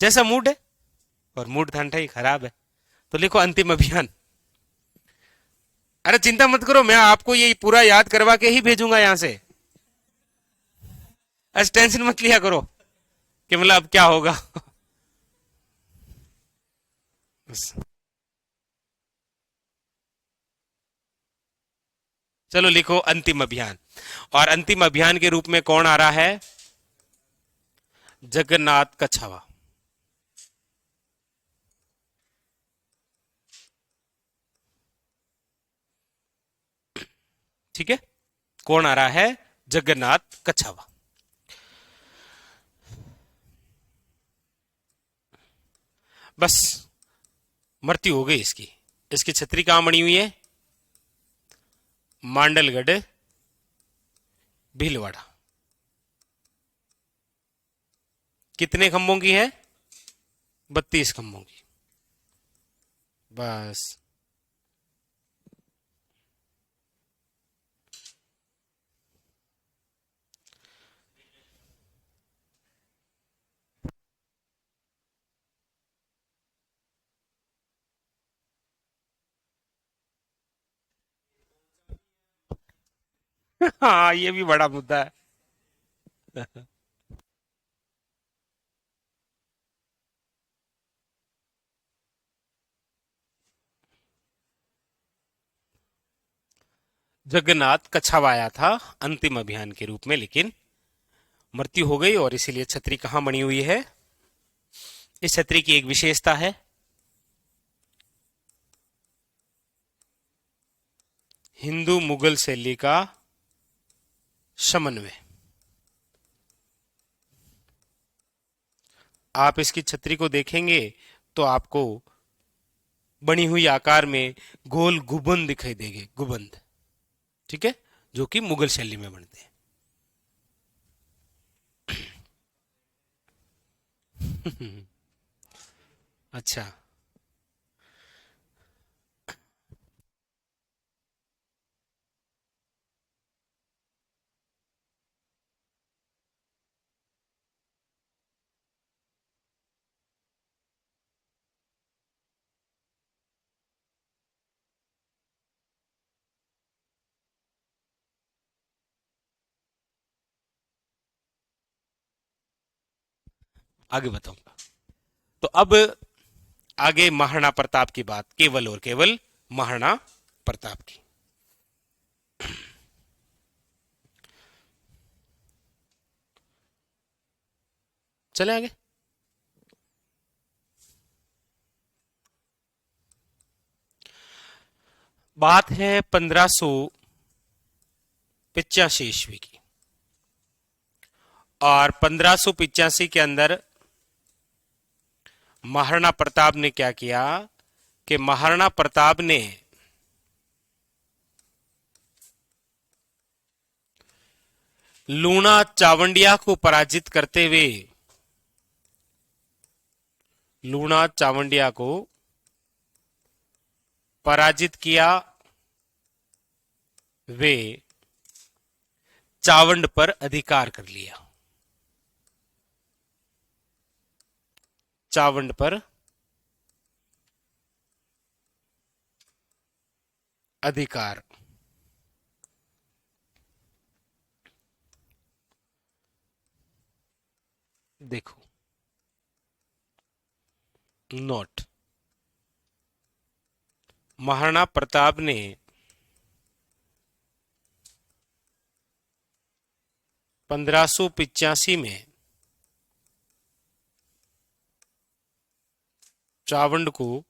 जैसा मूड है, और मूड ठंडा ही खराब है, तो लिखो अंतिम अभियान। अरे चिंता मत करो, मैं आपको ये पूरा याद करवा के ही भेजूंगा यहां से। आज टेंशन मत लिया करो कि मतलब अब क्या होगा। बस। चलो लिखो अंतिम अभियान। और अंतिम अभियान के रूप में कौन आ रहा है? जगन्नाथ कछावा। ठीक है, कौन आ रहा है? जगन्नाथ कछावा। बस मृत्यु हो गई इसकी। इसकी छतरी कहां बनी हुई है? मांडलगढ़ भीलवाड़ा। कितने खंभों की है? 32 खंभों की। बस। हाँ, ये भी बड़ा मुद्दा है। जगन्नाथ कछावा आया था अंतिम अभियान के रूप में, लेकिन मृत्यु हो गई। और इसीलिए छतरी कहां बनी हुई है? इस छतरी की एक विशेषता है, हिंदू मुगल शैली का समन्वय। आप इसकी छतरी को देखेंगे तो आपको बनी हुई आकार में गोल गुबंद दिखाई देंगे, गुबंद। ठीक है, जो कि मुगल शैली में बनते हैं। अच्छा। आगे बताऊंगा। तो अब आगे महाराणा प्रताप की बात, केवल और केवल महाराणा प्रताप की। चले आगे। बात है 1585 ईस्वी की। और 1585 के अंदर महाराणा प्रताप ने क्या किया कि महाराणा प्रताप ने लूणा चावंडिया को पराजित करते हुए, लूणा चावंडिया को पराजित किया। वे चावंड पर अधिकार कर लिया। चावंड पर अधिकार। देखो, नोट, महाराणा प्रताप ने 1585 में चावंड को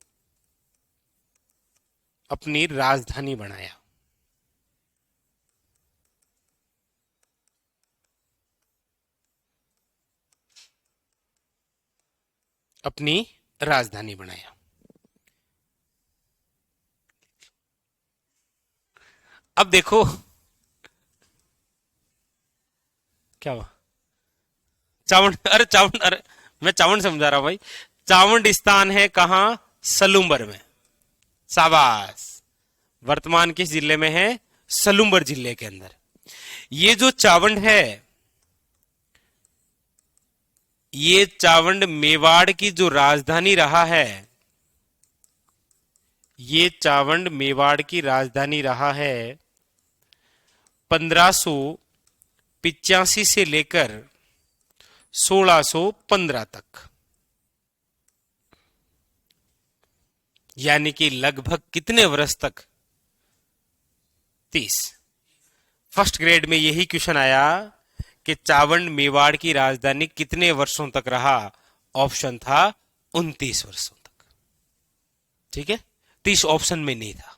अपनी राजधानी बनाया। अपनी राजधानी बनाया। अब देखो क्या हुआ। चावंड, अरे चावंड, अरे मैं चावंड समझा रहा हूं भाई। चावंड स्थान है कहां? सलूम्बर में। शाबाश। वर्तमान किस जिले में है? सलूम्बर जिले के अंदर। ये जो चावंड है, ये चावंड मेवाड़ की जो राजधानी रहा है, ये चावंड मेवाड़ की राजधानी रहा है 1585 से लेकर 1615 तक, यानी कि लगभग कितने वर्ष तक? 30। फर्स्ट ग्रेड में यही क्वेश्चन आया कि चावंड मेवाड़ की राजधानी कितने वर्षों तक रहा? ऑप्शन था 29 वर्षों तक। ठीक है, 30 ऑप्शन में नहीं था।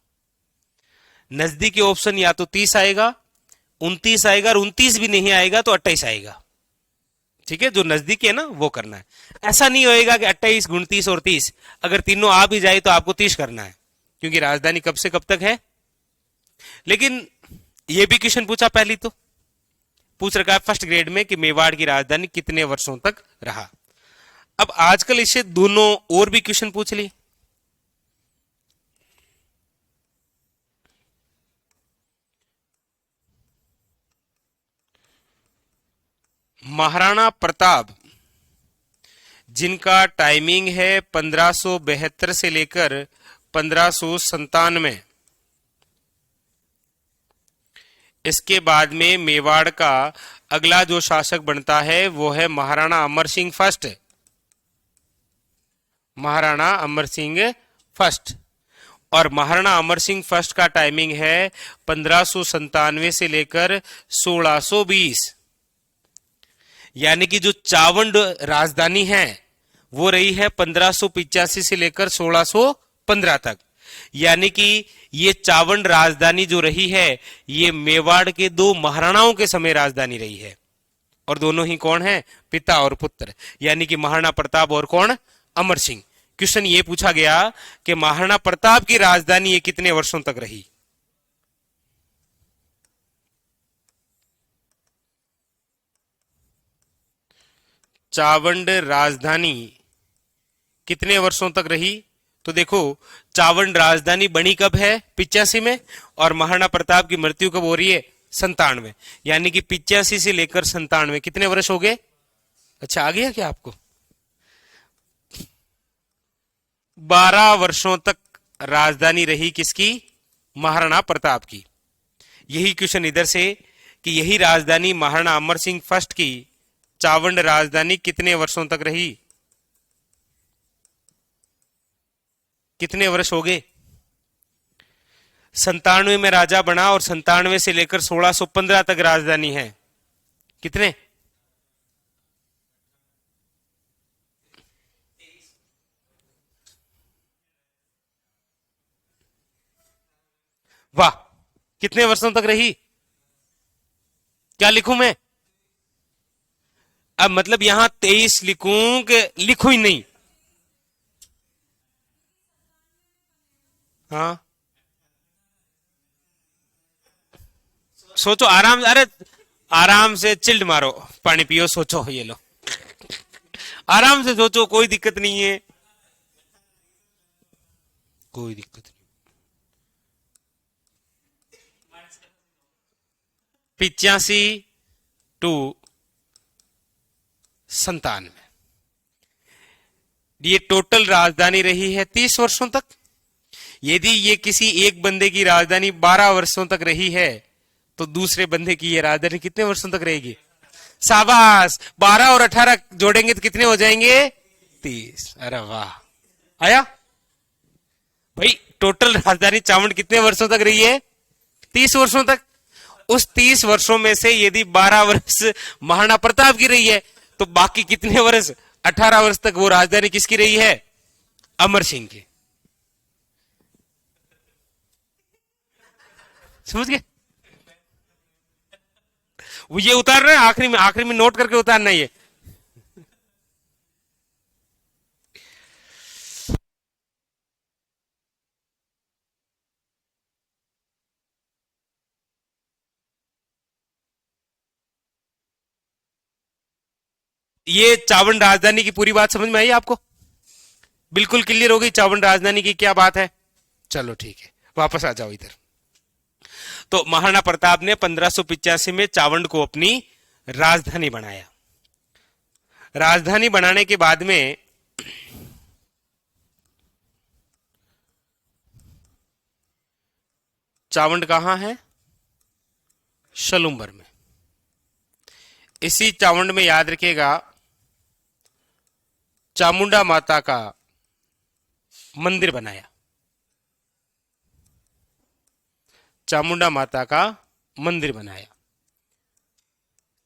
नजदीकी ऑप्शन या तो 30 आएगा, 29 आएगा, और 29 भी नहीं आएगा तो 28 आएगा। ठीक है, जो नजदीक है ना वो करना है। ऐसा नहीं होएगा कि 28, 29 और 30, अगर तीनों आ भी जाए तो आपको 30 करना है, क्योंकि राजधानी कब से कब तक है। लेकिन यह भी क्वेश्चन पूछा, पहली तो पूछ रखा है फर्स्ट ग्रेड में कि मेवाड़ की राजधानी कितने वर्षों तक रहा। अब आजकल इससे दोनों और भी क्वेश्चन पूछ लिए। महाराणा प्रताप, जिनका टाइमिंग है 1572 से लेकर 1597, इसके बाद में मेवाड़ का अगला जो शासक बनता है वो है महाराणा अमर सिंह फर्स्ट। महाराणा अमर सिंह फर्स्ट, और महाराणा अमर सिंह फर्स्ट का टाइमिंग है 1597 से लेकर 1620, यानी कि जो चावंड राजधानी है वो रही है 1585 से लेकर 1615 तक। यानी कि ये चावंड राजधानी जो रही है ये मेवाड़ के दो महाराणाओं के समय राजधानी रही है, और दोनों ही कौन है? पिता और पुत्र, यानी कि महाराणा प्रताप और कौन? अमर सिंह। क्वेश्चन ये पूछा गया कि महाराणा प्रताप की राजधानी ये कितने वर्षों तक रही? चावंड राजधानी कितने वर्षों तक रही? तो देखो, चावंड राजधानी बनी कब है? 85 में, और महाराणा प्रताप की मृत्यु कब हो रही है? 97। यानी कि 85 से लेकर 97 कितने वर्ष हो गए? अच्छा, आ गया क्या आपको? 12 वर्षों तक राजधानी रही किसकी? महाराणा प्रताप की। यही क्वेश्चन इधर से कि यही राजधानी महाराणा अमर सिंह फर्स्ट की चावंड राजधानी कितने वर्षों तक रही? कितने वर्ष हो गए? 97 में राजा बना, और 97 से लेकर 1615 तक राजधानी है। कितने? वाह, कितने वर्षों तक रही? क्या लिखूं मैं? अब मतलब यहां 23 लिखूं कि लिखूं ही नहीं? हाँ, सोचो आराम, अरे आराम से चिल्ड मारो, पानी पियो, सोचो, ये लो, आराम से सोचो, कोई दिक्कत नहीं है, कोई दिक्कत नहीं। 85 टू 97, ये टोटल राजधानी रही है 30 वर्षों तक। यदि ये किसी एक बंदे की राजधानी 12 वर्षों तक रही है तो दूसरे बंदे की ये राजधानी कितने वर्षों तक रहेगी? शाबाश, 12 और 18 जोड़ेंगे तो कितने हो जाएंगे? 30। अरे वाह, आया भाई। टोटल राजधानी चावंड कितने वर्षों तक रही है? 30 वर्षों तक। उस 30 वर्षों में से यदि 12 वर्ष महाराणा प्रताप की रही है तो बाकी कितने वर्ष? 18 वर्ष तक वो राजधानी किसकी रही है? अमर सिंह की। समझ गए? वो ये उतार रहे हैं आखिरी में नोट करके उतारना ये चावंड राजधानी की पूरी बात समझ में आई आपको? बिल्कुल क्लियर हो गई चावंड राजधानी की क्या बात है? चलो ठीक है, वापस आ जाओ इधर। तो महाराणा प्रताप ने 1585 में चावंड को अपनी राजधानी बनाया। राजधानी बनाने के बाद में चावंड कहाँ है? शलुम्बर में। इसी चावंड में याद रखिएगा चामुंडा माता का मंदिर बनाया। चामुंडा माता का मंदिर बनाया।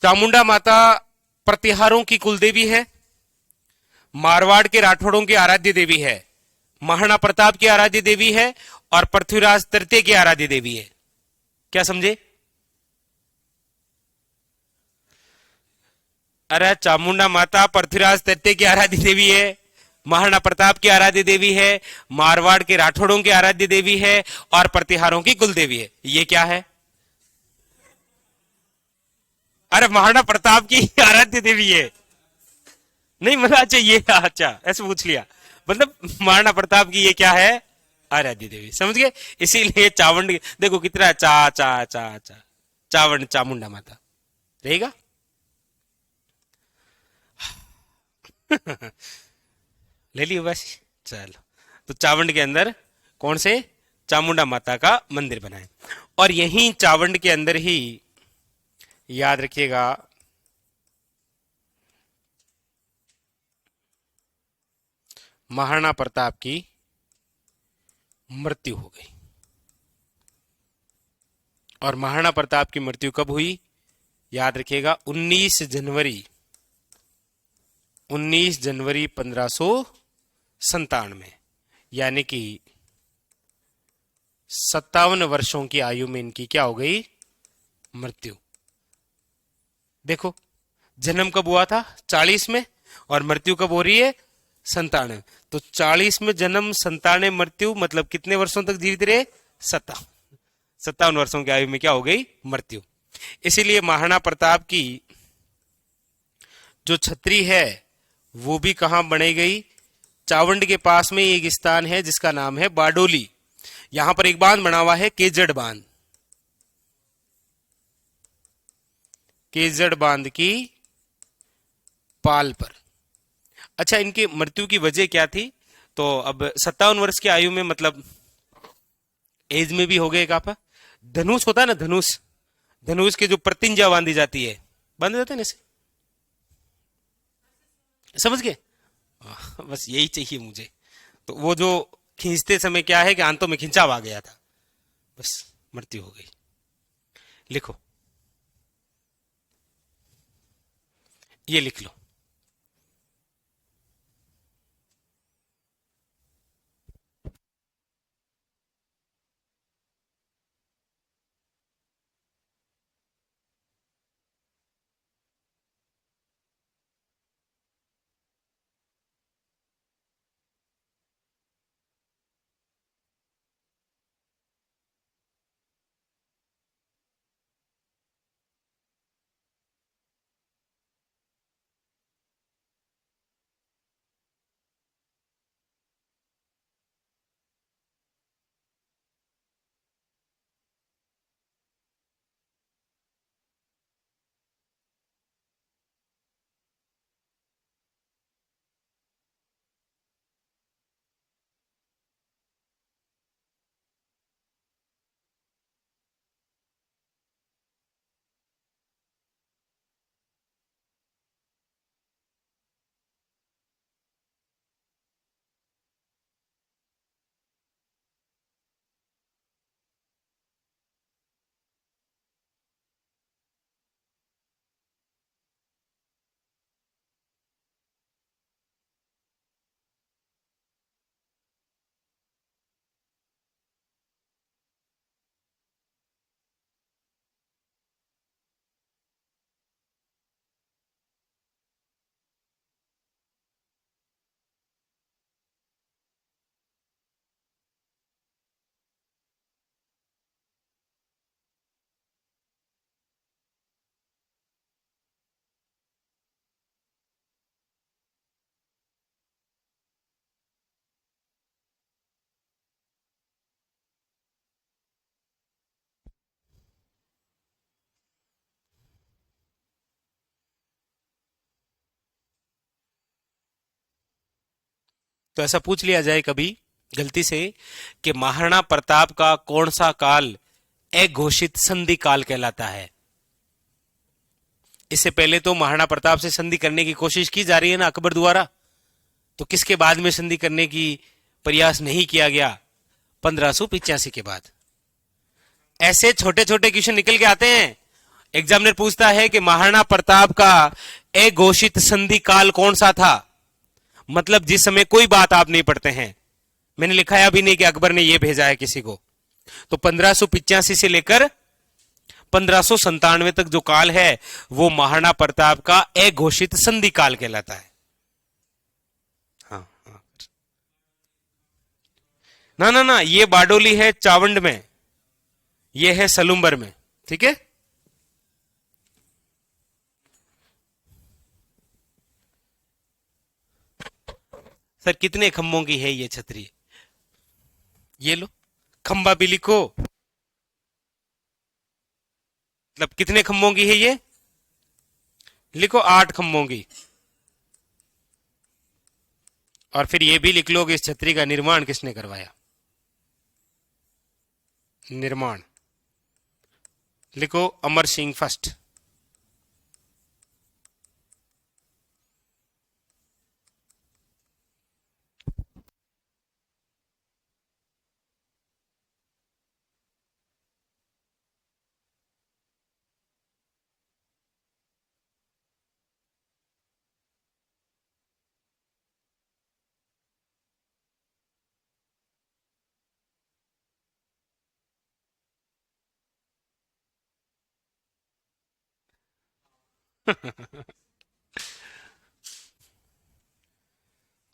चामुंडा माता प्रतिहारों की कुलदेवी है, मारवाड़ के राठौड़ों की आराध्य देवी है, महाराणा प्रताप की आराध्य देवी है और पृथ्वीराज तृतीय की आराध्य देवी है। क्या समझे? अरे चामुंडा माता पृथ्वीराज तृतीय की आराध्य देवी है, महाराणा प्रताप की आराध्य देवी है, मारवाड़ के राठौड़ों की आराध्य देवी है और प्रतिहारों की कुल देवी है। ये क्या है? अरे महाराणा प्रताप की आराध्य देवी है। नहीं मतलब अच्छा ये अच्छा ऐसे पूछ लिया। मतलब महाराणा प्रताप की ये क्या है? आराध्य देवी। समझ गए? इसीलिए चावंड देखो कितना चा चा चा चा चावंड चामुंडा माता रहेगा। ले लियो बस। चलो तो चावंड के अंदर कौन से? चामुंडा माता का मंदिर बनाए। और यहीं चावंड के अंदर ही याद रखिएगा महाराणा प्रताप की मृत्यु हो गई। और महाराणा प्रताप की मृत्यु कब हुई? याद रखिएगा 19 जनवरी 1597, यानी कि 57 वर्षों की आयु में इनकी क्या हो गई? मृत्यु। देखो जन्म कब हुआ था? 40 में और मृत्यु कब हो रही है? 97। तो 40 में जन्म 97 मृत्यु मतलब कितने वर्षों तक जीवित रहे? 57 वर्षों की आयु में क्या हो गई? मृत्यु। इसीलिए महाराणा प्रताप की जो छतरी है वो भी कहां बनाई गई? चावंड के पास में एक स्थान है जिसका नाम है बारडोली। यहां पर एक बांध बना हुआ है केजड़ बांध। केजड़ बांध की पाल पर। अच्छा इनकी मृत्यु की वजह क्या थी? तो अब 57 वर्ष की आयु में मतलब एज में भी हो गए आप। धनुष होता है ना, धनुष, धनुष के जो प्रतिंजा बांधी जाती है, बांधे जाते हैं ना इसे, समझ गए? बस यही चाहिए मुझे। तो वो जो खींचते समय क्या है कि आंतों में खिंचाव आ गया था, बस मृत्यु हो गई। लिखो, ये लिख लो। तो ऐसा पूछ लिया जाए कभी गलती से कि महाराणा प्रताप का कौन सा काल अघोषित संधि काल कहलाता है। इससे पहले तो महाराणा प्रताप से संधि करने की कोशिश की जा रही है ना अकबर द्वारा, तो किसके बाद में संधि करने की प्रयास नहीं किया गया? 1585 के बाद। ऐसे छोटे छोटे क्वेश्चन निकल के आते हैं। एग्जामिनर पूछता है कि महाराणा प्रताप का अघोषित संधि काल कौन सा था, मतलब जिस समय कोई बात आप नहीं पढ़ते हैं। मैंने लिखा है अभी नहीं कि अकबर ने यह भेजा है किसी को। तो 1585 से लेकर 1597 तक जो काल है वो महाराणा प्रताप का अघोषित संधि काल कहलाता है। हाँ हाँ, ना ना ना, ये बारडोली है चावंड में, ये है सलूम्बर में, ठीक है। सर कितने खंभों की है ये छतरी? ये लो, खंभा भी लिखो, मतलब कितने खंभों की है ये? लिखो 8 खंभों की। और फिर ये भी लिख लो कि इस छतरी का निर्माण किसने करवाया। निर्माण लिखो अमर सिंह फर्स्ट।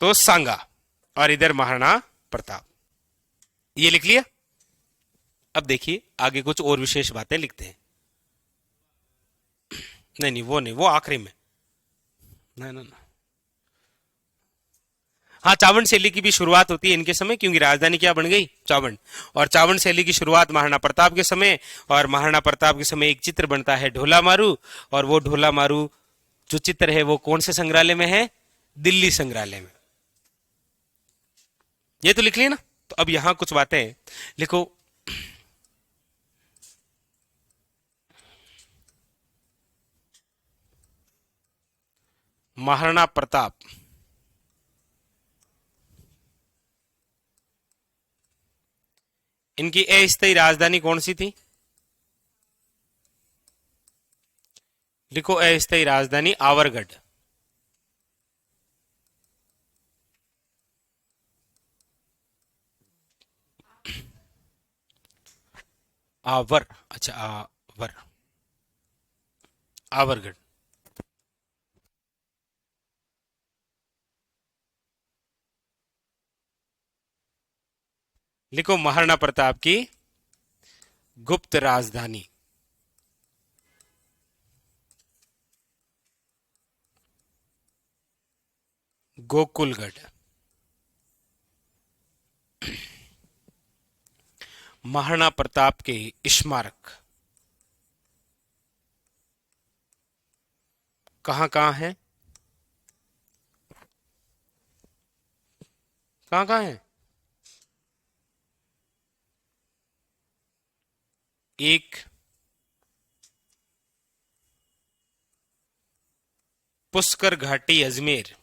तो सांगा और इधर महाराणा प्रताप, ये लिख लिया। अब देखिए आगे कुछ और विशेष बातें लिखते हैं। नहीं नहीं, वो नहीं, वो आखिरी में। ना ना ना, हाँ, चावंड शैली की भी शुरुआत होती है इनके समय, क्योंकि राजधानी क्या बन गई? चावंड। और चावंड शैली की शुरुआत महाराणा प्रताप के समय, और महाराणा प्रताप के समय एक चित्र बनता है ढोला मारू, और वो ढोला मारू जो चित्र है वो कौन से संग्रहालय में है? दिल्ली संग्रहालय में। ये तो लिख लिया ना। तो अब यहां कुछ बातें लिखो। महाराणा प्रताप इनकी अस्थायी राजधानी कौन सी थी? लिखो अस्थायी राजधानी आवरगढ़। आवर, अच्छा आवर, आवरगढ़। लिखो महाराणा प्रताप की गुप्त राजधानी गोकुलगढ़। महाराणा प्रताप के स्मारक कहां कहां है? कहां कहां है? एक पुष्कर घाटी अजमेर।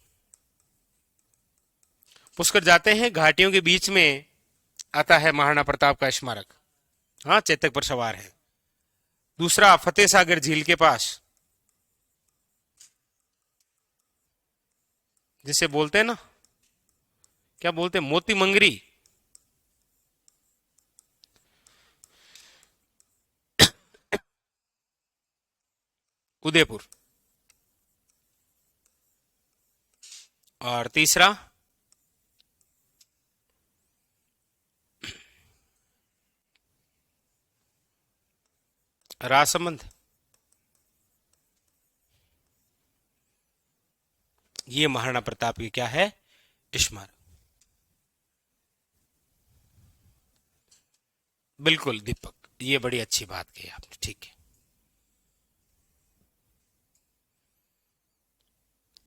पुष्कर जाते हैं, घाटियों के बीच में आता है महाराणा प्रताप का स्मारक। हाँ, चेतक पर सवार है। दूसरा फतेह सागर झील के पास, जिसे बोलते हैं ना, क्या बोलते हैं, मोती मंगरी। उदयपुर। और तीसरा राजसमंद। ये महाराणा प्रताप की क्या है? स्मारक। बिल्कुल दीपक, ये बड़ी अच्छी बात कही आपने, ठीक है।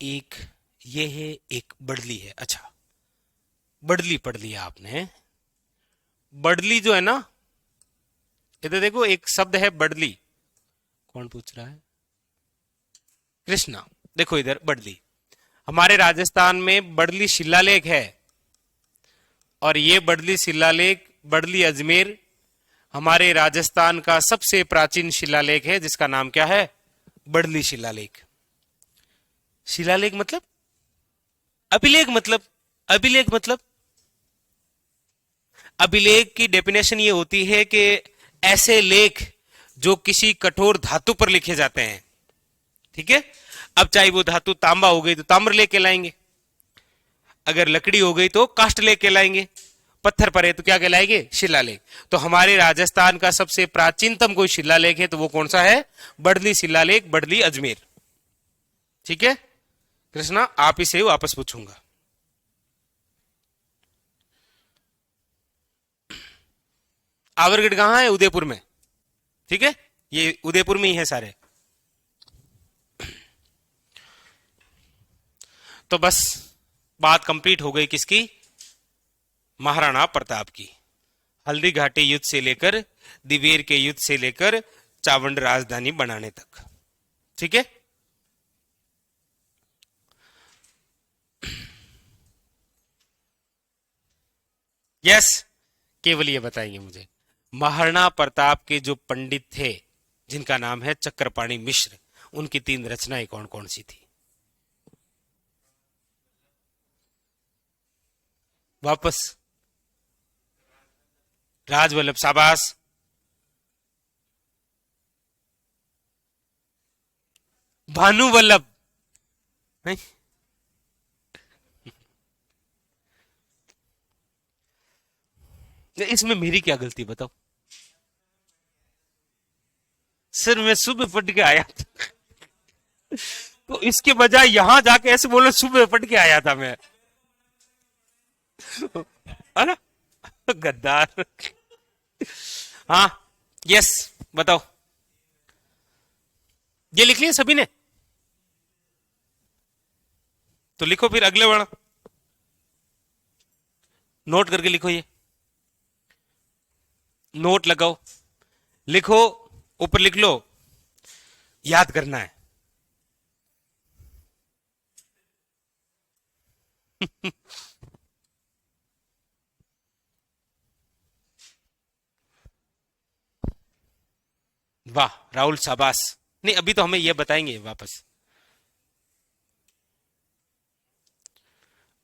एक ये है, एक बड़ली है। अच्छा, बड़ली पढ़ लिया आपने। बड़ली जो है ना, इधर देखो एक शब्द है बड़ली। कौन पूछ रहा है? कृष्णा। देखो इधर बड़ली, हमारे राजस्थान में बड़ली शिलालेख है, और ये बड़ली शिलालेख, बड़ली अजमेर हमारे राजस्थान का सबसे प्राचीन शिलालेख है, जिसका नाम क्या है? बड़ली शिलालेख। शिलालेख मतलब अभिलेख, मतलब अभिलेख मतलब अभिलेख की डेफिनेशन ये होती है कि ऐसे लेख जो किसी कठोर धातु पर लिखे जाते हैं। ठीक है। अब चाहे वो धातु तांबा हो गई तो ताम्र लेके लाएंगे, अगर लकड़ी हो गई तो काष्ठ लेके लाएंगे, पत्थर पर है तो क्या कहलाएंगे? शिलालेख। तो हमारे राजस्थान का सबसे प्राचीनतम कोई शिलालेख है तो वो कौन सा है? बड़ली शिलालेख, बड़ली अजमेर। ठीक है कृष्णा, आप ही से वापस पूछूंगा। आवरगढ़ कहां है? उदयपुर में। ठीक है, ये उदयपुर में ही है सारे। तो बस बात कंप्लीट हो गई किसकी? महाराणा प्रताप की। हल्दी घाटी युद्ध से लेकर, दिवेर के युद्ध से लेकर, चावंड राजधानी बनाने तक। ठीक है। यस, केवल ये बताएंगे मुझे, महाराणा प्रताप के जो पंडित थे जिनका नाम है चक्रपाणी मिश्र, उनकी 3 रचनाएं कौन कौन सी थी? वापस। राजवल्लभ, शाबाश। भानुवल्लभ। नहीं? इसमें मेरी क्या गलती बताओ? सर मैं सुबह पढ़ के आया था, तो इसके बजाय यहां जाके ऐसे बोलो सुबह पढ़ के आया था मैं, है ना? गद्दार। हाँ। यस, बताओ। ये लिख लिया सभी ने? तो लिखो फिर अगले वर्ण, नोट करके लिखो, ये नोट लगाओ, लिखो, ऊपर लिख लो, याद करना है। वाह राहुल, शाबाश। नहीं, अभी तो हमें यह बताएंगे वापस।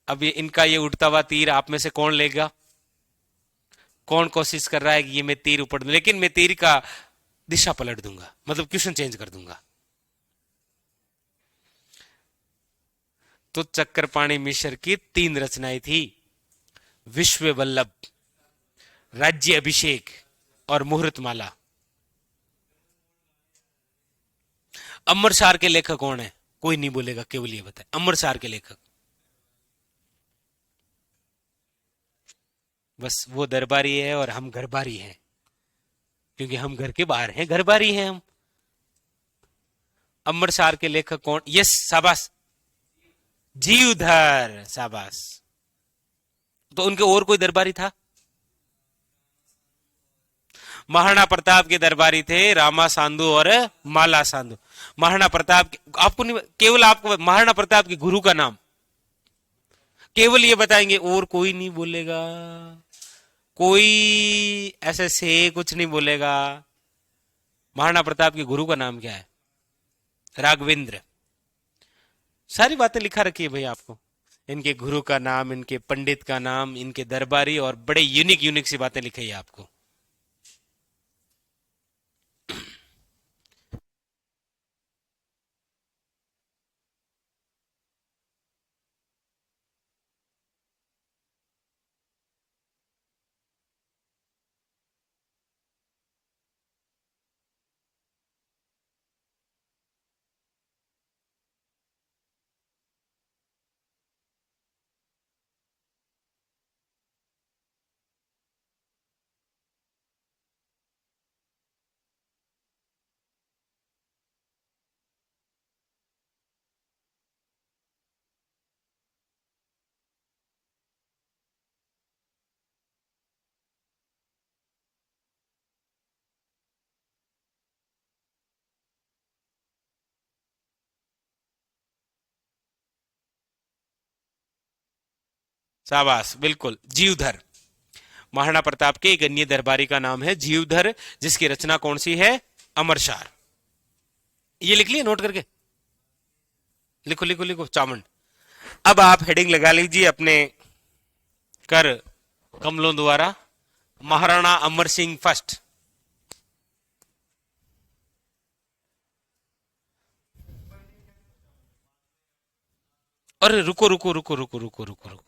अब ये इनका ये उड़ता हुआ तीर आप में से कौन लेगा? कौन कोशिश कर रहा है कि ये मैं तीर ऊपर दूं? लेकिन मैं तीर का दिशा पलट दूंगा, मतलब क्वेश्चन चेंज कर दूंगा। तो चक्रपाणी मिश्र की 3 रचनाएं थी, विश्व वल्लभ, राज्य अभिषेक और मुहूर्तमाला। अमरसार के लेखक कौन है? कोई नहीं बोलेगा, केवल ये बताए अमरसार के लेखक। बस वो दरबारी है और हम घरबारी हैं, क्योंकि हम घर के बाहर हैं, घरबारी हैं हम। अमरसार के लेखक कौन? यस, शाबाश। जीवधर, शाबाश। तो उनके और कोई दरबारी था? महाराणा प्रताप के दरबारी थे रामा सांधु और माला सांधु। महाराणा प्रताप आपको नहीं, केवल आपको महाराणा प्रताप के गुरु का नाम केवल ये बताएंगे, और कोई नहीं बोलेगा, कोई ऐसे से कुछ नहीं बोलेगा। महाराणा प्रताप के गुरु का नाम क्या है? राघवेंद्र। सारी बातें लिखा रखी है भाई आपको, इनके गुरु का नाम, इनके पंडित का नाम, इनके दरबारी, और बड़े यूनिक यूनिक सी बातें लिखी है आपको। शाबाश, बिल्कुल, जीवधर। महाराणा प्रताप के एक अन्य दरबारी का नाम है जीवधर, जिसकी रचना कौन सी है? अमरसार। ये लिख लिया नोट करके? लिखो लिखो लिखो, चामुंड। अब आप हेडिंग लगा लीजिए अपने कर कमलों द्वारा, महाराणा अमर सिंह फर्स्ट। अरे रुको रुको रुको रुको रुको रुको रुको,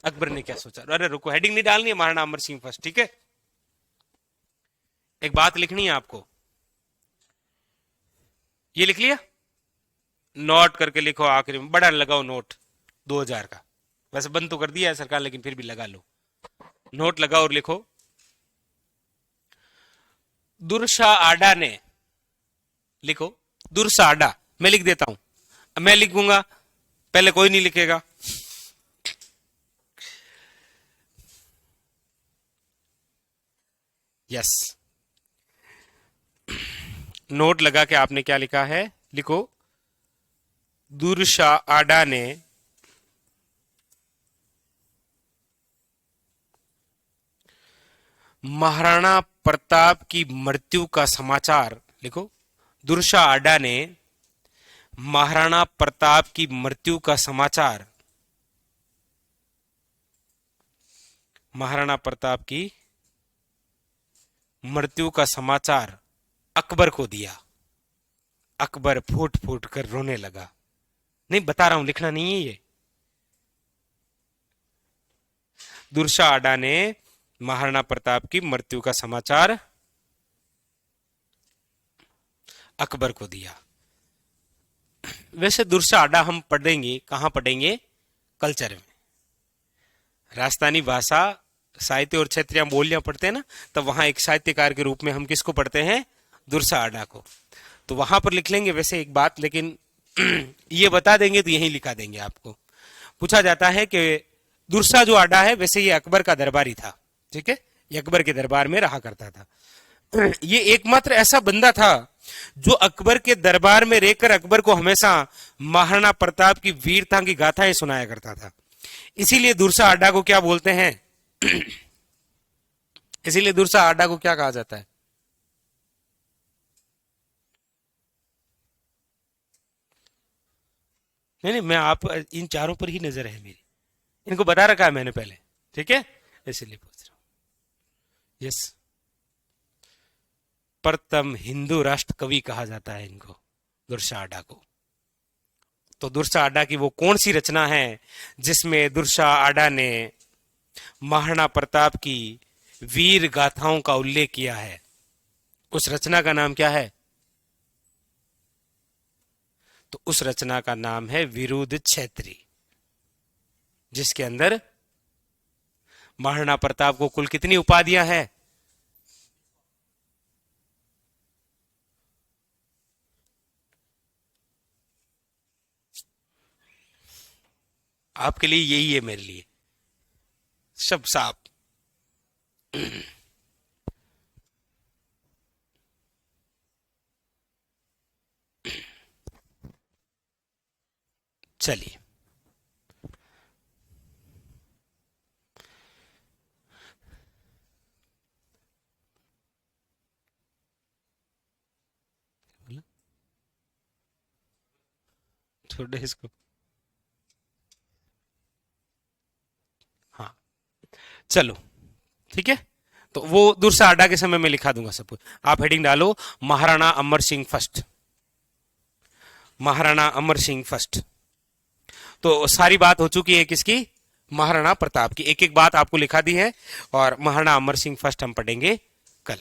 अकबर ने क्या सोचा? अरे रुको, हेडिंग नहीं डालनी है, महाराणा अमर सिंह फर्स्ट, ठीक है? एक बात लिखनी है आपको, ये लिख लिया? नोट करके लिखो, आखिरी में बड़ा लगाओ नोट 2000 का। वैसे बंद तो कर दिया है सरकार, लेकिन फिर भी लगा लो, नोट लगाओ और लिखो, दुर्सा आडा ने, लिखो दुर्सा आडा। मैं लिख देता हूं, मैं लिखूंगा, पहले कोई नहीं लिखेगा। यस, नोट लगा के आपने क्या लिखा है? लिखो, दुर्सा आडा ने महाराणा प्रताप की मृत्यु का समाचार, लिखो, दुर्सा आडा ने महाराणा प्रताप की मृत्यु का समाचार, महाराणा प्रताप की मृत्यु का समाचार अकबर को दिया। अकबर फूट फूट कर रोने लगा। नहीं, बता रहा हूं, लिखना नहीं है ये। दुर्सा आडा ने महाराणा प्रताप की मृत्यु का समाचार अकबर को दिया। वैसे दुर्सा आडा हम पढ़ेंगे, कहां पढ़ेंगे? कल्चर में। राजस्थानी भाषा, साहित्य और क्षेत्रीय बोलियां पढ़ते हैं ना, तो वहां एक साहित्यकार के रूप में हम किसको पढ़ते हैं? दुर्सा आडा को। तो वहां पर लिख लेंगे वैसे एक बात, लेकिन ये बता देंगे तो यही लिखा देंगे आपको। पूछा जाता है कि दुर्सा जो आडा है, वैसे ये अकबर का दरबारी था, ठीक है? ये अकबर के दरबार में रहा करता था। ये एकमात्र ऐसा बंदा था जो अकबर के दरबार में रहकर अकबर को हमेशा महाराणा प्रताप की वीरता की गाथाएं सुनाया करता था। इसीलिए दुर्सा आडा को क्या बोलते हैं? इसीलिए दुर्सा आडा को क्या कहा जाता है? नहीं, मैं आप इन चारों पर ही नजर है मेरी, इनको बता रखा है मैंने पहले, ठीक है? इसलिए पूछ रहा हूं। यस, प्रथम हिंदू राष्ट्र कवि कहा जाता है इनको, दुर्सा आडा को। तो दुर्सा आडा की वो कौन सी रचना है जिसमें दुर्सा आडा ने महाराणा प्रताप की वीर गाथाओं का उल्लेख किया है? उस रचना का नाम क्या है? तो उस रचना का नाम है विरुद्ध क्षेत्री, जिसके अंदर महाराणा प्रताप को कुल कितनी उपाधियां हैं? आपके लिए यही है, मेरे लिए सब साफ। चलिए, छोड़े इसको। हाँ, चलो, ठीक है। तो वो दुर्सा आडा के समय में लिखा दूंगा सब कुछ। आप हेडिंग डालो, महाराणा अमर सिंह फर्स्ट, महाराणा अमर सिंह फर्स्ट। तो सारी बात हो चुकी है किसकी? महाराणा प्रताप की। एक एक बात आपको लिखा दी है, और महाराणा अमर सिंह फर्स्ट हम पढ़ेंगे कल।